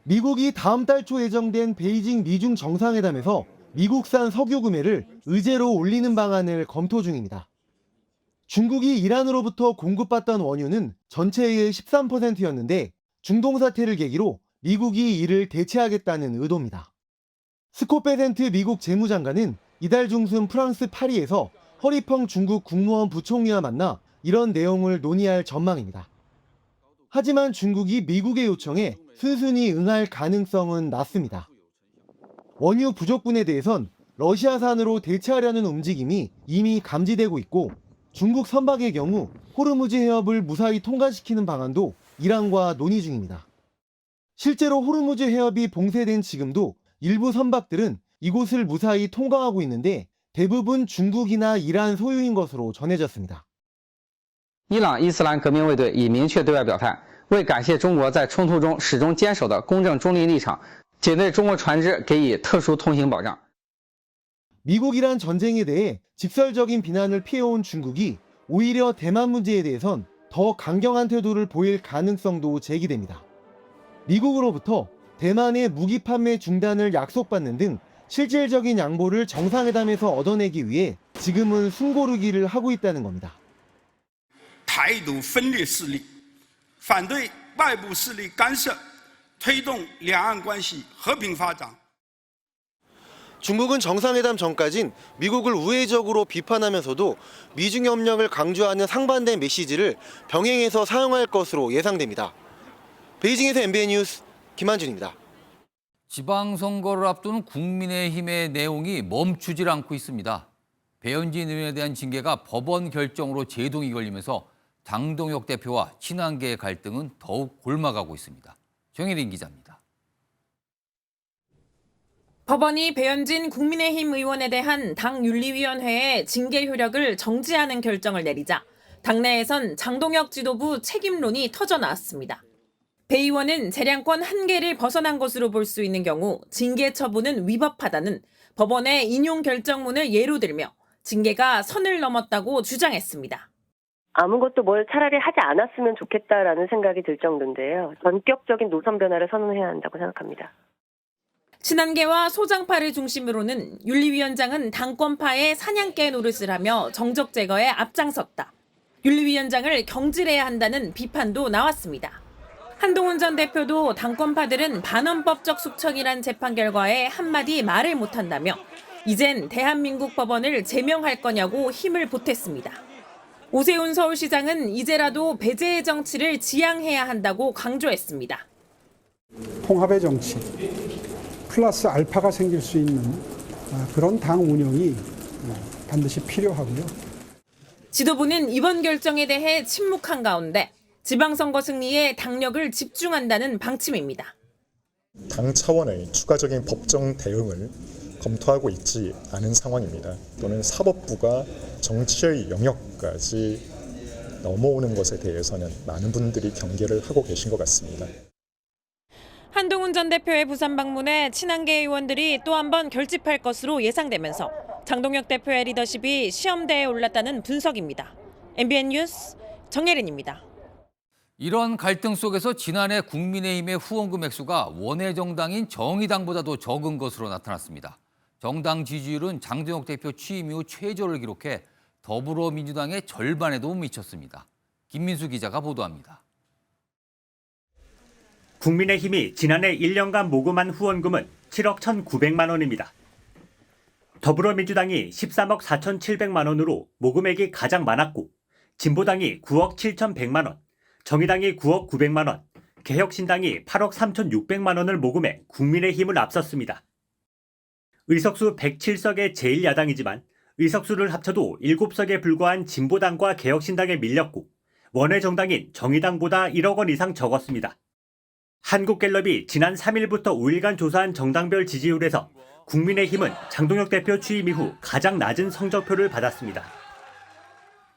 미국이 다음 달 초 예정된 베이징 미중 정상회담에서 미국산 석유 구매를 의제로 올리는 방안을 검토 중입니다. 중국이 이란으로부터 공급받던 원유는 전체의 13%였는데 중동 사태를 계기로 미국이 이를 대체하겠다는 의도입니다. 스콧 베센트 미국 재무장관은 이달 중순 프랑스 파리에서 허리펑 중국 국무원 부총리와 만나 이런 내용을 논의할 전망입니다. 하지만 중국이 미국의 요청에 순순히 응할 가능성은 낮습니다. 원유 부족분에 대해선 러시아산으로 대체하려는 움직임이 이미 감지되고 있고 중국 선박의 경우 호르무즈 해협을 무사히 통과시키는 방안도 이란과 논의 중입니다. 실제로 호르무즈 해협이 봉쇄된 지금도 일부 선박들은 이곳을 무사히 통과하고 있는데 대부분 중국이나 이란 소유인 것으로 전해졌습니다. 伊朗伊斯兰革命卫队已明确对外表态，为感谢中国在冲突中始终坚守的公正中立立场，仅对中国船只给予特殊通行保障。 미국-이란 전쟁에 대해 직설적인 비난을 피해온 중국이 오히려 대만 문제에 대해선 더 강경한 태도를 보일 가능성도 제기됩니다. 미국으로부터 대만의 무기 판매 중단을 약속받는 등 실질적인 양보를 정상회담에서 얻어내기 위해 지금은 숨고르기를 하고 있다는 겁니다. 台独分裂势力反对外部势力干涉，推动两岸关系和平发展。 중국은 정상회담 전까진 미국을 우회적으로 비판하면서도 미중 협력을 강조하는 상반된 메시지를 병행해서 사용할 것으로 예상됩니다. 베이징에서 MBN 뉴스 김한준입니다. 지방선거를 앞두는 국민의힘의 내용이 멈추질 않고 있습니다. 배현진 의원에 대한 징계가 법원 결정으로 제동이 걸리면서 당동혁 대표와 친한계의 갈등은 더욱 골마가고 있습니다. 정혜린 기자입니다. 법원이 배현진 국민의힘 의원에 대한 당윤리위원회의 징계 효력을 정지하는 결정을 내리자 당내에선 장동혁 지도부 책임론이 터져나왔습니다. 배 의원은 재량권 한계를 벗어난 것으로 볼 수 있는 경우 징계 처분은 위법하다는 법원의 인용 결정문을 예로 들며 징계가 선을 넘었다고 주장했습니다. 아무것도 뭘 차라리 하지 않았으면 좋겠다라는 생각이 들 정도인데요. 전격적인 노선 변화를 선언해야 한다고 생각합니다. 친한계와 소장파를 중심으로는 윤리위원장은 당권파의 사냥개 노릇을 하며 정적 제거에 앞장섰다. 윤리위원장을 경질해야 한다는 비판도 나왔습니다. 한동훈 전 대표도 당권파들은 반헌법적 숙청이란 재판 결과에 한마디 말을 못한다며 이젠 대한민국 법원을 제명할 거냐고 힘을 보탰습니다. 오세훈 서울시장은 이제라도 배제의 정치를 지양해야 한다고 강조했습니다. 통합의 정치 플러스 알파가 생길 수 있는 그런 당 운영이 반드시 필요하고요. 지도부는 이번 결정에 대해 침묵한 가운데 지방선거 승리에 당력을 집중한다는 방침입니다. 당 차원의 추가적인 법정 대응을 검토하고 있지 않은 상황입니다. 또는 사법부가 정치의 영역까지 넘어오는 것에 대해서는 많은 분들이 경계를 하고 계신 것 같습니다. 한동훈 전 대표의 부산 방문에 친한계 의원들이 또 한 번 결집할 것으로 예상되면서 장동혁 대표의 리더십이 시험대에 올랐다는 분석입니다. MBN 뉴스 정예린입니다. 이런 갈등 속에서 지난해 국민의힘의 후원금 액수가 원외 정당인 정의당보다도 적은 것으로 나타났습니다. 정당 지지율은 장동혁 대표 취임 이후 최저를 기록해 더불어민주당의 절반에도 못 미쳤습니다. 김민수 기자가 보도합니다. 국민의힘이 지난해 1년간 모금한 후원금은 7억 1,900만 원입니다. 더불어민주당이 13억 4,700만 원으로 모금액이 가장 많았고 진보당이 9억 7,100만 원, 정의당이 9억 900만 원, 개혁신당이 8억 3,600만 원을 모금해 국민의힘을 앞섰습니다. 의석수 107석의 제1야당이지만 의석수를 합쳐도 7석에 불과한 진보당과 개혁신당에 밀렸고 원외 정당인 정의당보다 1억 원 이상 적었습니다. 한국갤럽이 지난 3일부터 5일간 조사한 정당별 지지율에서 국민의힘은 장동혁 대표 취임 이후 가장 낮은 성적표를 받았습니다.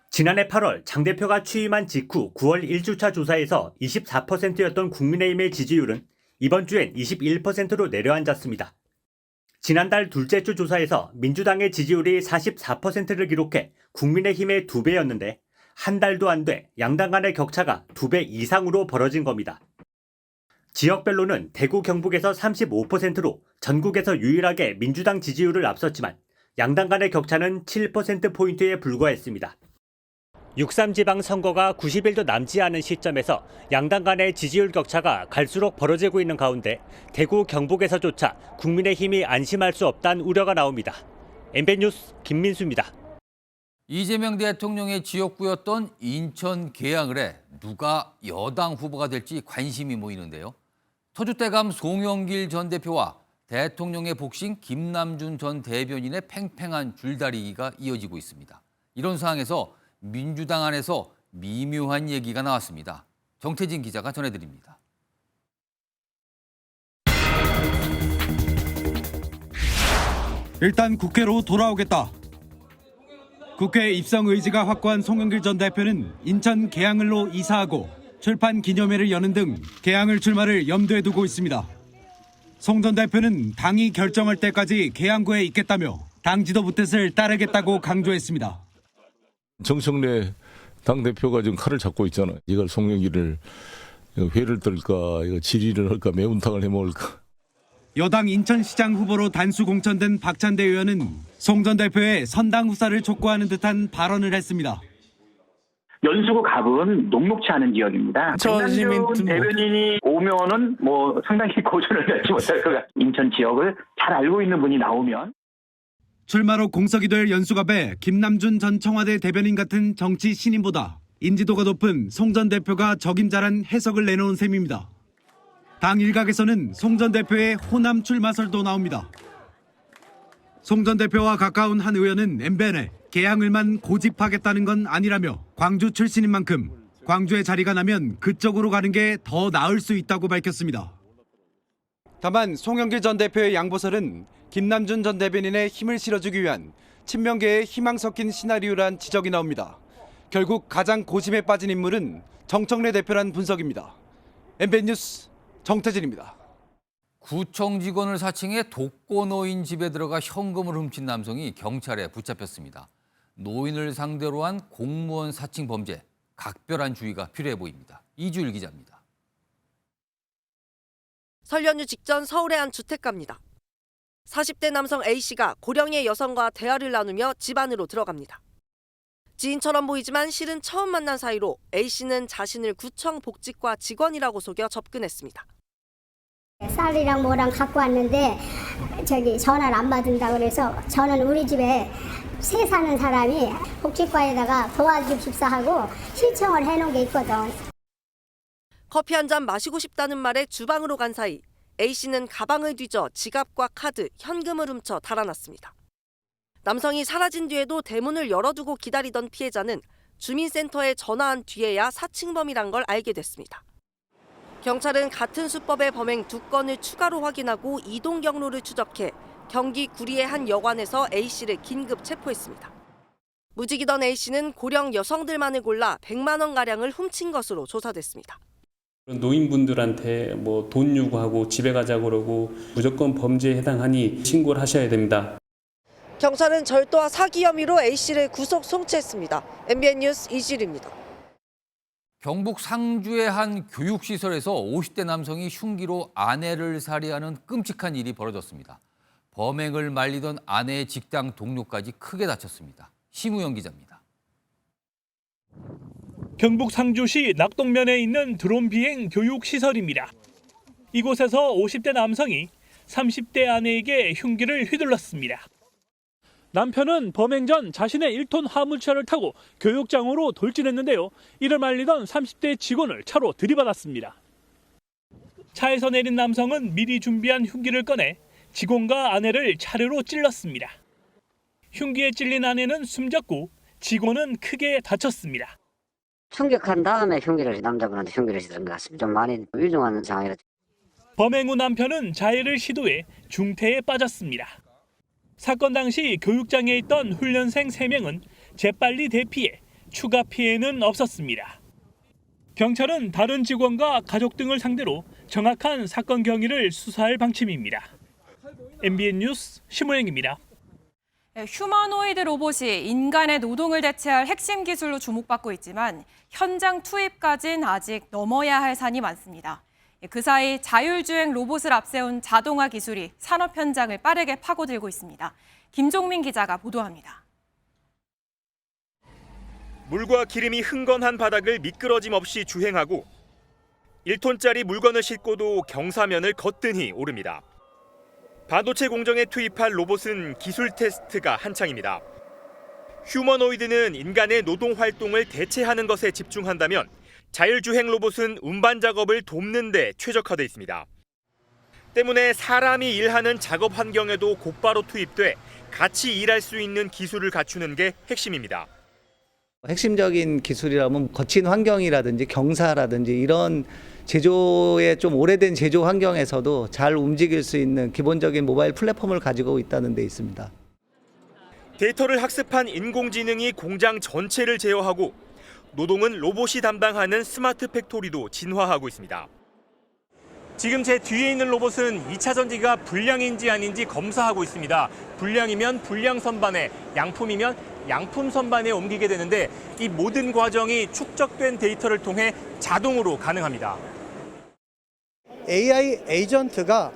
지난해 8월 장 대표가 취임한 직후 9월 1주차 조사에서 24%였던 국민의힘의 지지율은 이번 주엔 21%로 내려앉았습니다. 지난달 둘째 주 조사에서 민주당의 지지율이 44%를 기록해 국민의힘의 2배였는데 한 달도 안 돼 양당 간의 격차가 2배 이상으로 벌어진 겁니다. 지역별로는 대구 경북에서 35%로 전국에서 유일하게 민주당 지지율을 앞섰지만 양당 간의 격차는 7%포인트에 불과했습니다. 6.3 지방선거가 90일도 남지 않은 시점에서 양당 간의 지지율 격차가 갈수록 벌어지고 있는 가운데 대구 경북에서조차 국민의힘이 안심할 수 없다는 우려가 나옵니다. MBN 뉴스 김민수입니다. 이재명 대통령의 지역구였던 인천 계양을에 누가 여당 후보가 될지 관심이 모이는데요. 터줏대감 송영길 전 대표와 대통령의 복신 김남준 전 대변인의 팽팽한 줄다리기가 이어지고 있습니다. 이런 상황에서 민주당 안에서 미묘한 얘기가 나왔습니다. 정태진 기자가 전해드립니다. 일단 국회로 돌아오겠다. 국회 입성 의지가 확고한 송영길 전 대표는 인천 계양을로 이사하고 출판 기념회를 여는 등 계양을 출마를 염두에 두고 있습니다. 송 전 대표는 당이 결정할 때까지 계양구에 있겠다며 당 지도부 뜻을 따르겠다고 강조했습니다. 정청래 당대표가 지금 칼을 잡고 있잖아. 이걸 송영길을 회를 떨까, 이거 질의를 할까, 매운탕을 해먹을까. 여당 인천시장 후보로 단수 공천된 박찬대 의원은 송 전 대표의 선당 후사를 촉구하는 듯한 발언을 했습니다. 연수구 갑은 녹록치 않은 지역입니다. 김남준 대변인이 오면은 상당히 고전을 내지 못할 것 같아요. 인천 지역을 잘 알고 있는 분이 나오면. 출마로 공석이 될 연수갑에 김남준 전 청와대 대변인 같은 정치 신인보다 인지도가 높은 송 전 대표가 적임자란 해석을 내놓은 셈입니다. 당 일각에서는 송 전 대표의 호남 출마설도 나옵니다. 송 전 대표와 가까운 한 의원은 MBN에 계양을만 고집하겠다는 건 아니라며 광주 출신인 만큼 광주에 자리가 나면 그쪽으로 가는 게 더 나을 수 있다고 밝혔습니다. 다만 송영길 전 대표의 양보설은 김남준 전 대변인의 힘을 실어주기 위한 친명계의 희망 섞인 시나리오란 지적이 나옵니다. 결국 가장 고심에 빠진 인물은 정청래 대표란 분석입니다. MBN 뉴스 정태진입니다. 구청 직원을 사칭해 독거노인 집에 들어가 현금을 훔친 남성이 경찰에 붙잡혔습니다. 노인을 상대로 한 공무원 사칭 범죄, 각별한 주의가 필요해 보입니다. 이주일 기자입니다. 설 연휴 직전 서울의 한 주택가입니다. 40대 남성 A씨가 고령의 여성과 대화를 나누며 집 안으로 들어갑니다. 지인처럼 보이지만 실은 처음 만난 사이로 A씨는 자신을 구청 복지과 직원이라고 속여 접근했습니다. 쌀이랑 뭐랑 갖고 왔는데 전화를 안 받는다 그래서 저는 우리 집에 새 사는 사람이 복지과에다가 도와주십사 하고 신청을 해놓은 게 있거든. 커피 한 잔 마시고 싶다는 말에 주방으로 간 사이 A씨는 가방을 뒤져 지갑과 카드, 현금을 훔쳐 달아났습니다. 남성이 사라진 뒤에도 대문을 열어두고 기다리던 피해자는 주민센터에 전화한 뒤에야 사칭범이란 걸 알게 됐습니다. 경찰은 같은 수법의 범행 2건을 추가로 확인하고 이동 경로를 추적해 경기 구리의 한 여관에서 A씨를 긴급 체포했습니다. 무직이던 A씨는 고령 여성들만을 골라 100만 원가량을 훔친 것으로 조사됐습니다. 노인분들한테 뭐 돈 요구하고 집에 가자고 그러고 무조건 범죄에 해당하니 신고를 하셔야 됩니다. 경찰은 절도와 사기 혐의로 A씨를 구속 송치했습니다. MBN 뉴스 이실입니다. 경북 상주의 한 교육시설에서 50대 남성이 흉기로 아내를 살해하는 끔찍한 일이 벌어졌습니다. 범행을 말리던 아내의 직장 동료까지 크게 다쳤습니다. 심우영 기자입니다. 경북 상주시 낙동면에 있는 드론 비행 교육시설입니다. 이곳에서 50대 남성이 30대 아내에게 흉기를 휘둘렀습니다. 남편은 범행 전 자신의 1톤 화물차를 타고 교육장으로 돌진했는데요. 이를 말리던 30대 직원을 차로 들이받았습니다. 차에서 내린 남성은 미리 준비한 흉기를 꺼내 직원과 아내를 차례로 찔렀습니다. 흉기에 찔린 아내는 숨졌고 직원은 크게 다쳤습니다. 충격한 다음에 남자분한테 흉기를 휘두른 것 같습니다. 좀 많이 위중한 상황이라. 범행 후 남편은 자해를 시도해 중태에 빠졌습니다. 사건 당시 교육장에 있던 훈련생 3명은 재빨리 대피해 추가 피해는 없었습니다. 경찰은 다른 직원과 가족 등을 상대로 정확한 사건 경위를 수사할 방침입니다. MBN 뉴스 심우영입니다. 휴머노이드 로봇이 인간의 노동을 대체할 핵심 기술로 주목받고 있지만 현장 투입까지는 아직 넘어야 할 산이 많습니다. 그 사이 자율주행 로봇을 앞세운 자동화 기술이 산업 현장을 빠르게 파고들고 있습니다. 김종민 기자가 보도합니다. 물과 기름이 흥건한 바닥을 미끄러짐 없이 주행하고 1톤짜리 물건을 싣고도 경사면을 거뜬히 오릅니다. 반도체 공정에 투입할 로봇은 기술 테스트가 한창입니다. 휴머노이드는 인간의 노동 활동을 대체하는 것에 집중한다면 자율주행 로봇은 운반 작업을 돕는 데 최적화돼 있습니다. 때문에 사람이 일하는 작업 환경에도 곧바로 투입돼 같이 일할 수 있는 기술을 갖추는 게 핵심입니다. 핵심적인 기술이라면 거친 환경이라든지 경사라든지 이런 제조의 좀 오래된 제조 환경에서도 잘 움직일 수 있는 기본적인 모바일 플랫폼을 가지고 있다는 데 있습니다. 데이터를 학습한 인공지능이 공장 전체를 제어하고 노동은 로봇이 담당하는 스마트 팩토리도 진화하고 있습니다. 지금 제 뒤에 있는 로봇은 2차 전지가 불량인지 아닌지 검사하고 있습니다. 불량이면 불량 선반에, 양품이면 양품 선반에 옮기게 되는데 이 모든 과정이 축적된 데이터를 통해 자동으로 가능합니다. AI 에이전트가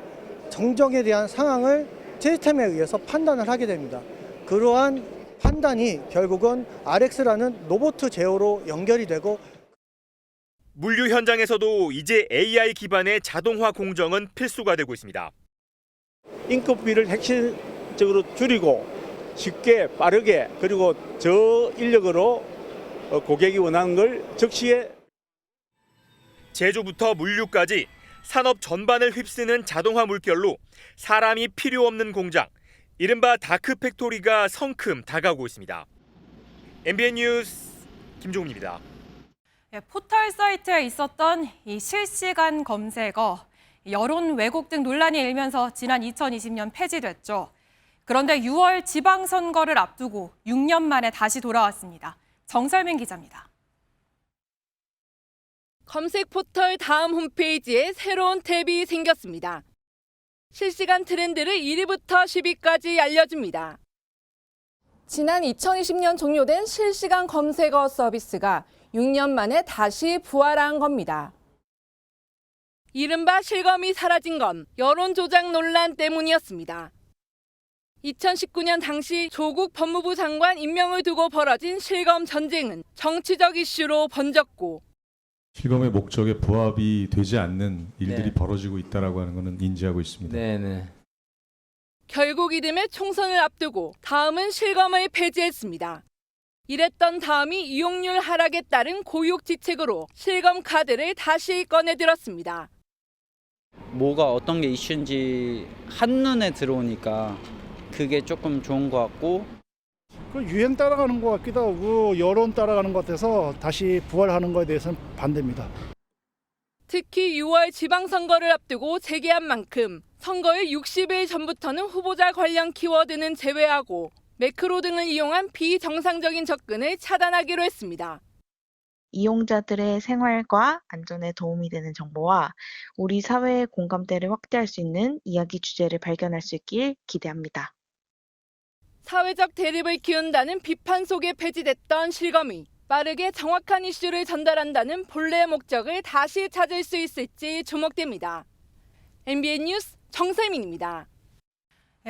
정정에 대한 상황을 시스템에 의해서 판단을 하게 됩니다. 그러한 판단이 결국은 RX라는 로봇 제어로 연결이 되고 물류 현장에서도 이제 AI 기반의 자동화 공정은 필수가 되고 있습니다. 인건비를 핵심적으로 줄이고 쉽게 빠르게 그리고 저인력으로 고객이 원하는 걸 즉시에 제조부터 물류까지 산업 전반을 휩쓰는 자동화 물결로 사람이 필요 없는 공장, 이른바 다크 팩토리가 성큼 다가오고 있습니다. MBN 뉴스 김종훈입니다. 포털 사이트에 있었던 이 실시간 검색어, 여론 왜곡 등 논란이 일면서 지난 2020년 폐지됐죠. 그런데 6월 지방선거를 앞두고 6년 만에 다시 돌아왔습니다. 정설민 기자입니다. 검색 포털 다음 홈페이지에 새로운 탭이 생겼습니다. 실시간 트렌드를 1위부터 10위까지 알려줍니다. 지난 2020년 종료된 실시간 검색어 서비스가 6년 만에 다시 부활한 겁니다. 이른바 실검이 사라진 건 여론 조작 논란 때문이었습니다. 2019년 당시 조국 법무부 장관 임명을 두고 벌어진 실검 전쟁은 정치적 이슈로 번졌고 실검의 목적에 부합이 되지 않는 일들이 네. 벌어지고 있다라고 하는 것은 인지하고 있습니다. 네네. 결국 이듬해 총선을 앞두고 다음은 실검을 폐지했습니다. 이랬던 다음이 이용률 하락에 따른 고육지책으로 실검 카드를 다시 꺼내들었습니다. 뭐가 어떤 게 이슈인지 한눈에 들어오니까 그게 조금 좋은 것 같고, 그 유행 따라가는 것 같기도 하고 여론 따라가는 것 같아서 다시 부활하는 것에 대해서는 반대입니다. 특히 6월 지방선거를 앞두고 재개한 만큼 선거일 60일 전부터는 후보자 관련 키워드는 제외하고 매크로 등을 이용한 비정상적인 접근을 차단하기로 했습니다. 이용자들의 생활과 안전에 도움이 되는 정보와 우리 사회의 공감대를 확대할 수 있는 이야기 주제를 발견할 수 있길 기대합니다. 사회적 대립을 키운다는 비판 속에 폐지됐던 실검이 빠르게 정확한 이슈를 전달한다는 본래의 목적을 다시 찾을 수 있을지 주목됩니다. MBN 뉴스 정세민입니다.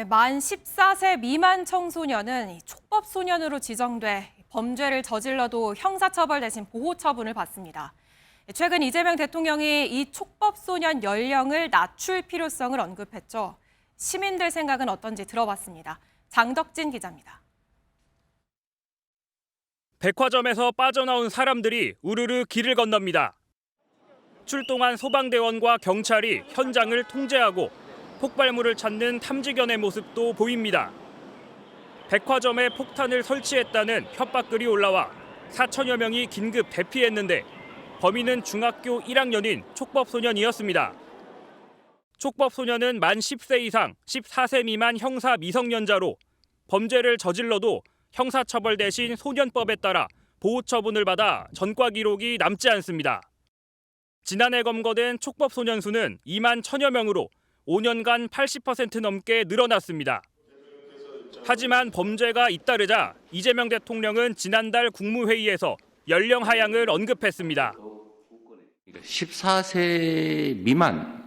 만 14세 미만 청소년은 촉법 소년으로 지정돼 범죄를 저질러도 형사처벌 대신 보호처분을 받습니다. 최근 이재명 대통령이 이 촉법 소년 연령을 낮출 필요성을 언급했죠. 시민들 생각은 어떤지 들어봤습니다. 장덕진 기자입니다. 백화점에서 빠져나온 사람들이 우르르 길을 건넙니다. 출동한 소방대원과 경찰이 현장을 통제하고 폭발물을 찾는 탐지견의 모습도 보입니다. 백화점에 폭탄을 설치했다는 협박글이 올라와 4천여 명이 긴급 대피했는데 범인은 중학교 1학년인 촉법소년이었습니다. 촉법소년은 만 10세 이상 14세 미만 형사 미성년자로 범죄를 저질러도 형사처벌 대신 소년법에 따라 보호처분을 받아 전과 기록이 남지 않습니다. 지난해 검거된 촉법소년 수는 2만 1천여 명으로 5년간 80% 넘게 늘어났습니다. 하지만 범죄가 잇따르자 이재명 대통령은 지난달 국무회의에서 연령 하향을 언급했습니다. 14세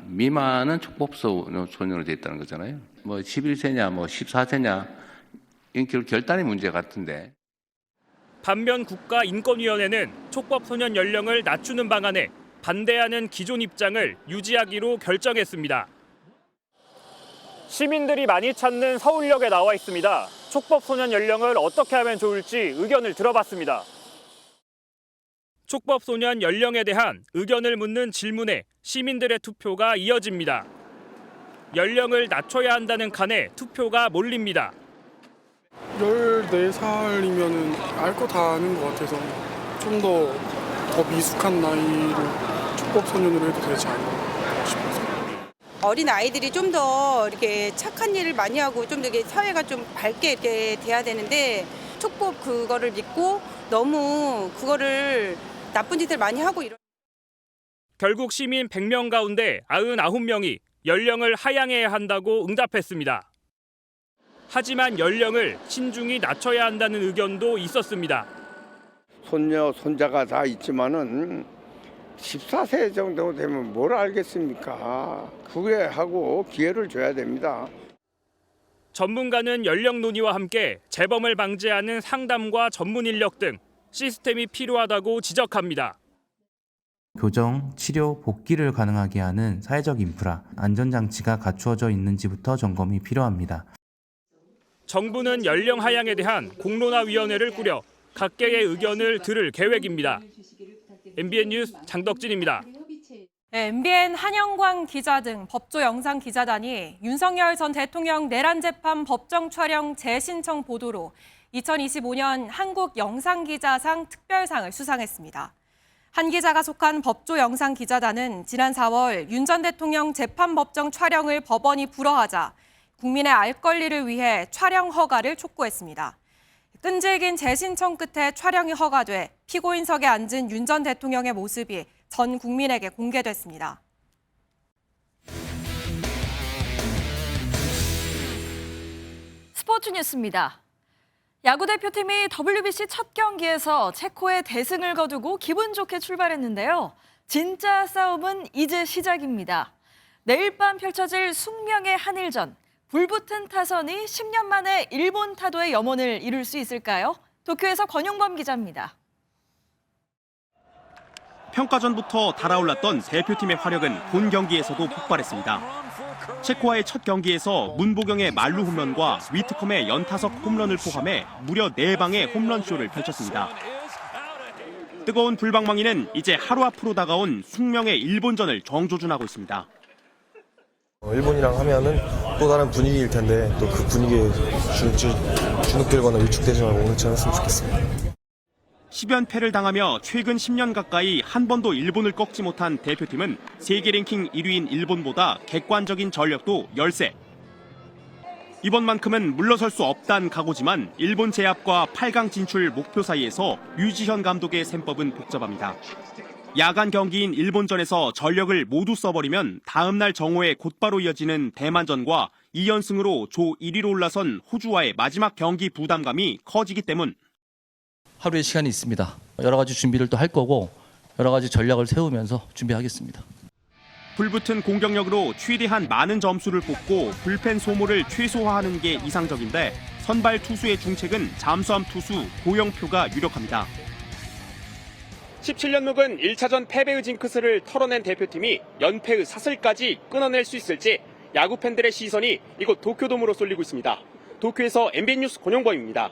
미만은 촉법소년으로 돼 있다는 거잖아요. 뭐 11세냐, 뭐 14세냐, 이건 결단의 문제 같은데. 반면 국가인권위원회는 촉법소년 연령을 낮추는 방안에 반대하는 기존 입장을 유지하기로 결정했습니다. 시민들이 많이 찾는 서울역에 나와 있습니다. 촉법소년 연령을 어떻게 하면 좋을지 의견을 들어봤습니다. 촉법소년 연령에 대한 의견을 묻는 질문에 시민들의 투표가 이어집니다. 연령을 낮춰야 한다는 칸에 투표가 몰립니다. 14살이면 알 거 다 아는 것 같아서 좀 더 미숙한 나이로 촉법소년으로 해도 되지 않나 싶어서. 어린 아이들이 좀 더 이렇게 착한 일을 많이 하고 좀 더 사회가 좀 밝게 이렇게 돼야 되는데 촉법 그거를 믿고 너무 그거를 나쁜 짓을 많이 하고 결국 시민 100명 가운데 99명이 연령을 하향해야 한다고 응답했습니다. 하지만 연령을 신중히 낮춰야 한다는 의견도 있었습니다. 손녀, 손자가 다 있지만은 14세 정도 되면 뭘 알겠습니까? 그게 하고 기회를 줘야 됩니다. 전문가는 연령 논의와 함께 재범을 방지하는 상담과 전문 인력 등 시스템이 필요하다고 지적합니다. 교정, 치료, 복귀를 가능하게 하는 사회적 인프라, 안전장치가 갖추어져 있는지부터 점검이 필요합니다. 정부는 연령 하향에 대한 공론화위원회를 꾸려 각계의 의견을 들을 계획입니다. MBN 뉴스 장덕진입니다. MBN 한영광 기자 등 법조 영상 기자단이 윤석열 전 대통령 내란 재판 법정 촬영 재신청 보도로 2025년 한국영상기자상 특별상을 수상했습니다. 한 기자가 속한 법조 영상 기자단은 지난 4월 윤 전 대통령 재판 법정 촬영을 법원이 불허하자 국민의 알 권리를 위해 촬영 허가를 촉구했습니다. 끈질긴 재신청 끝에 촬영이 허가돼 피고인석에 앉은 윤 전 대통령의 모습이 전 국민에게 공개됐습니다. 스포츠 뉴스입니다. 야구대표팀이 WBC 첫 경기에서 체코의 대승을 거두고 기분 좋게 출발했는데요. 진짜 싸움은 이제 시작입니다. 내일 밤 펼쳐질 숙명의 한일전. 불붙은 타선이 10년 만에 일본 타도의 염원을 이룰 수 있을까요? 도쿄에서 권용범 기자입니다. 평가전부터 달아올랐던 대표팀의 화력은 본 경기에서도 폭발했습니다. 체코와의 첫 경기에서 문보경의 만루 홈런과 위트컴의 연타석 홈런을 포함해 무려 4방의 홈런쇼를 펼쳤습니다. 뜨거운 불방망이는 이제 하루 앞으로 다가온 숙명의 일본전을 정조준하고 있습니다. 일본이랑 하면은 또 다른 분위기일 텐데 또 그 분위기에 주눅들거나 위축되지 말고 오늘처럼 했으면 좋겠습니다. 10연패를 당하며 최근 10년 가까이 한 번도 일본을 꺾지 못한 대표팀은 세계 랭킹 1위인 일본보다 객관적인 전력도 열세. 이번만큼은 물러설 수 없다는 각오지만 일본 제압과 8강 진출 목표 사이에서 류지현 감독의 셈법은 복잡합니다. 야간 경기인 일본전에서 전력을 모두 써버리면 다음 날 정오에 곧바로 이어지는 대만전과 2연승으로 조 1위로 올라선 호주와의 마지막 경기 부담감이 커지기 때문. 하루의 시간이 있습니다. 여러 가지 준비를 또 할 거고 여러 가지 전략을 세우면서 준비하겠습니다. 불붙은 공격력으로 최대한 많은 점수를 뽑고 불펜 소모를 최소화하는 게 이상적인데 선발 투수의 중책은 잠수함 투수 고영표가 유력합니다. 17년 묵은 1차전 패배의 징크스를 털어낸 대표팀이 연패의 사슬까지 끊어낼 수 있을지 야구 팬들의 시선이 이곳 도쿄돔으로 쏠리고 있습니다. 도쿄에서 MBN 뉴스 권용범입니다.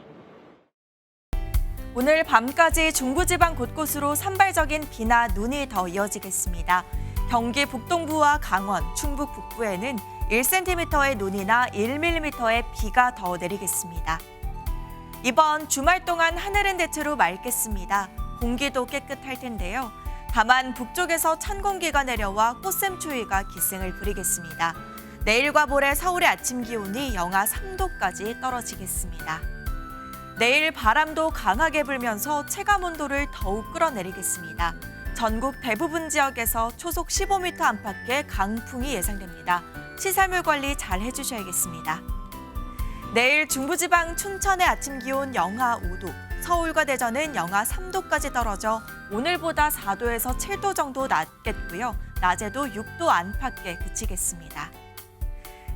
오늘 밤까지 중부지방 곳곳으로 산발적인 비나 눈이 더 이어지겠습니다. 경기 북동부와 강원, 충북 북부에는 1cm의 눈이나 1mm의 비가 더 내리겠습니다. 이번 주말 동안 하늘은 대체로 맑겠습니다. 공기도 깨끗할 텐데요. 다만 북쪽에서 찬 공기가 내려와 꽃샘추위가 기승을 부리겠습니다. 내일과 모레 서울의 아침 기온이 영하 3도까지 떨어지겠습니다. 내일 바람도 강하게 불면서 체감온도를 더욱 끌어내리겠습니다. 전국 대부분 지역에서 초속 15m 안팎의 강풍이 예상됩니다. 시설물 관리 잘 해주셔야겠습니다. 내일 중부지방 춘천의 아침 기온 영하 5도, 서울과 대전은 영하 3도까지 떨어져 오늘보다 4도에서 7도 정도 낮겠고요. 낮에도 6도 안팎에 그치겠습니다.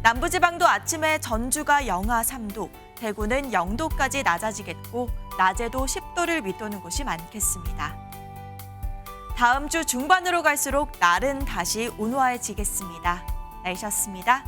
남부지방도 아침에 전주가 영하 3도, 대구는 0도까지 낮아지겠고 낮에도 10도를 밑도는 곳이 많겠습니다. 다음 주 중반으로 갈수록 날은 다시 온화해지겠습니다. 날씨였습니다.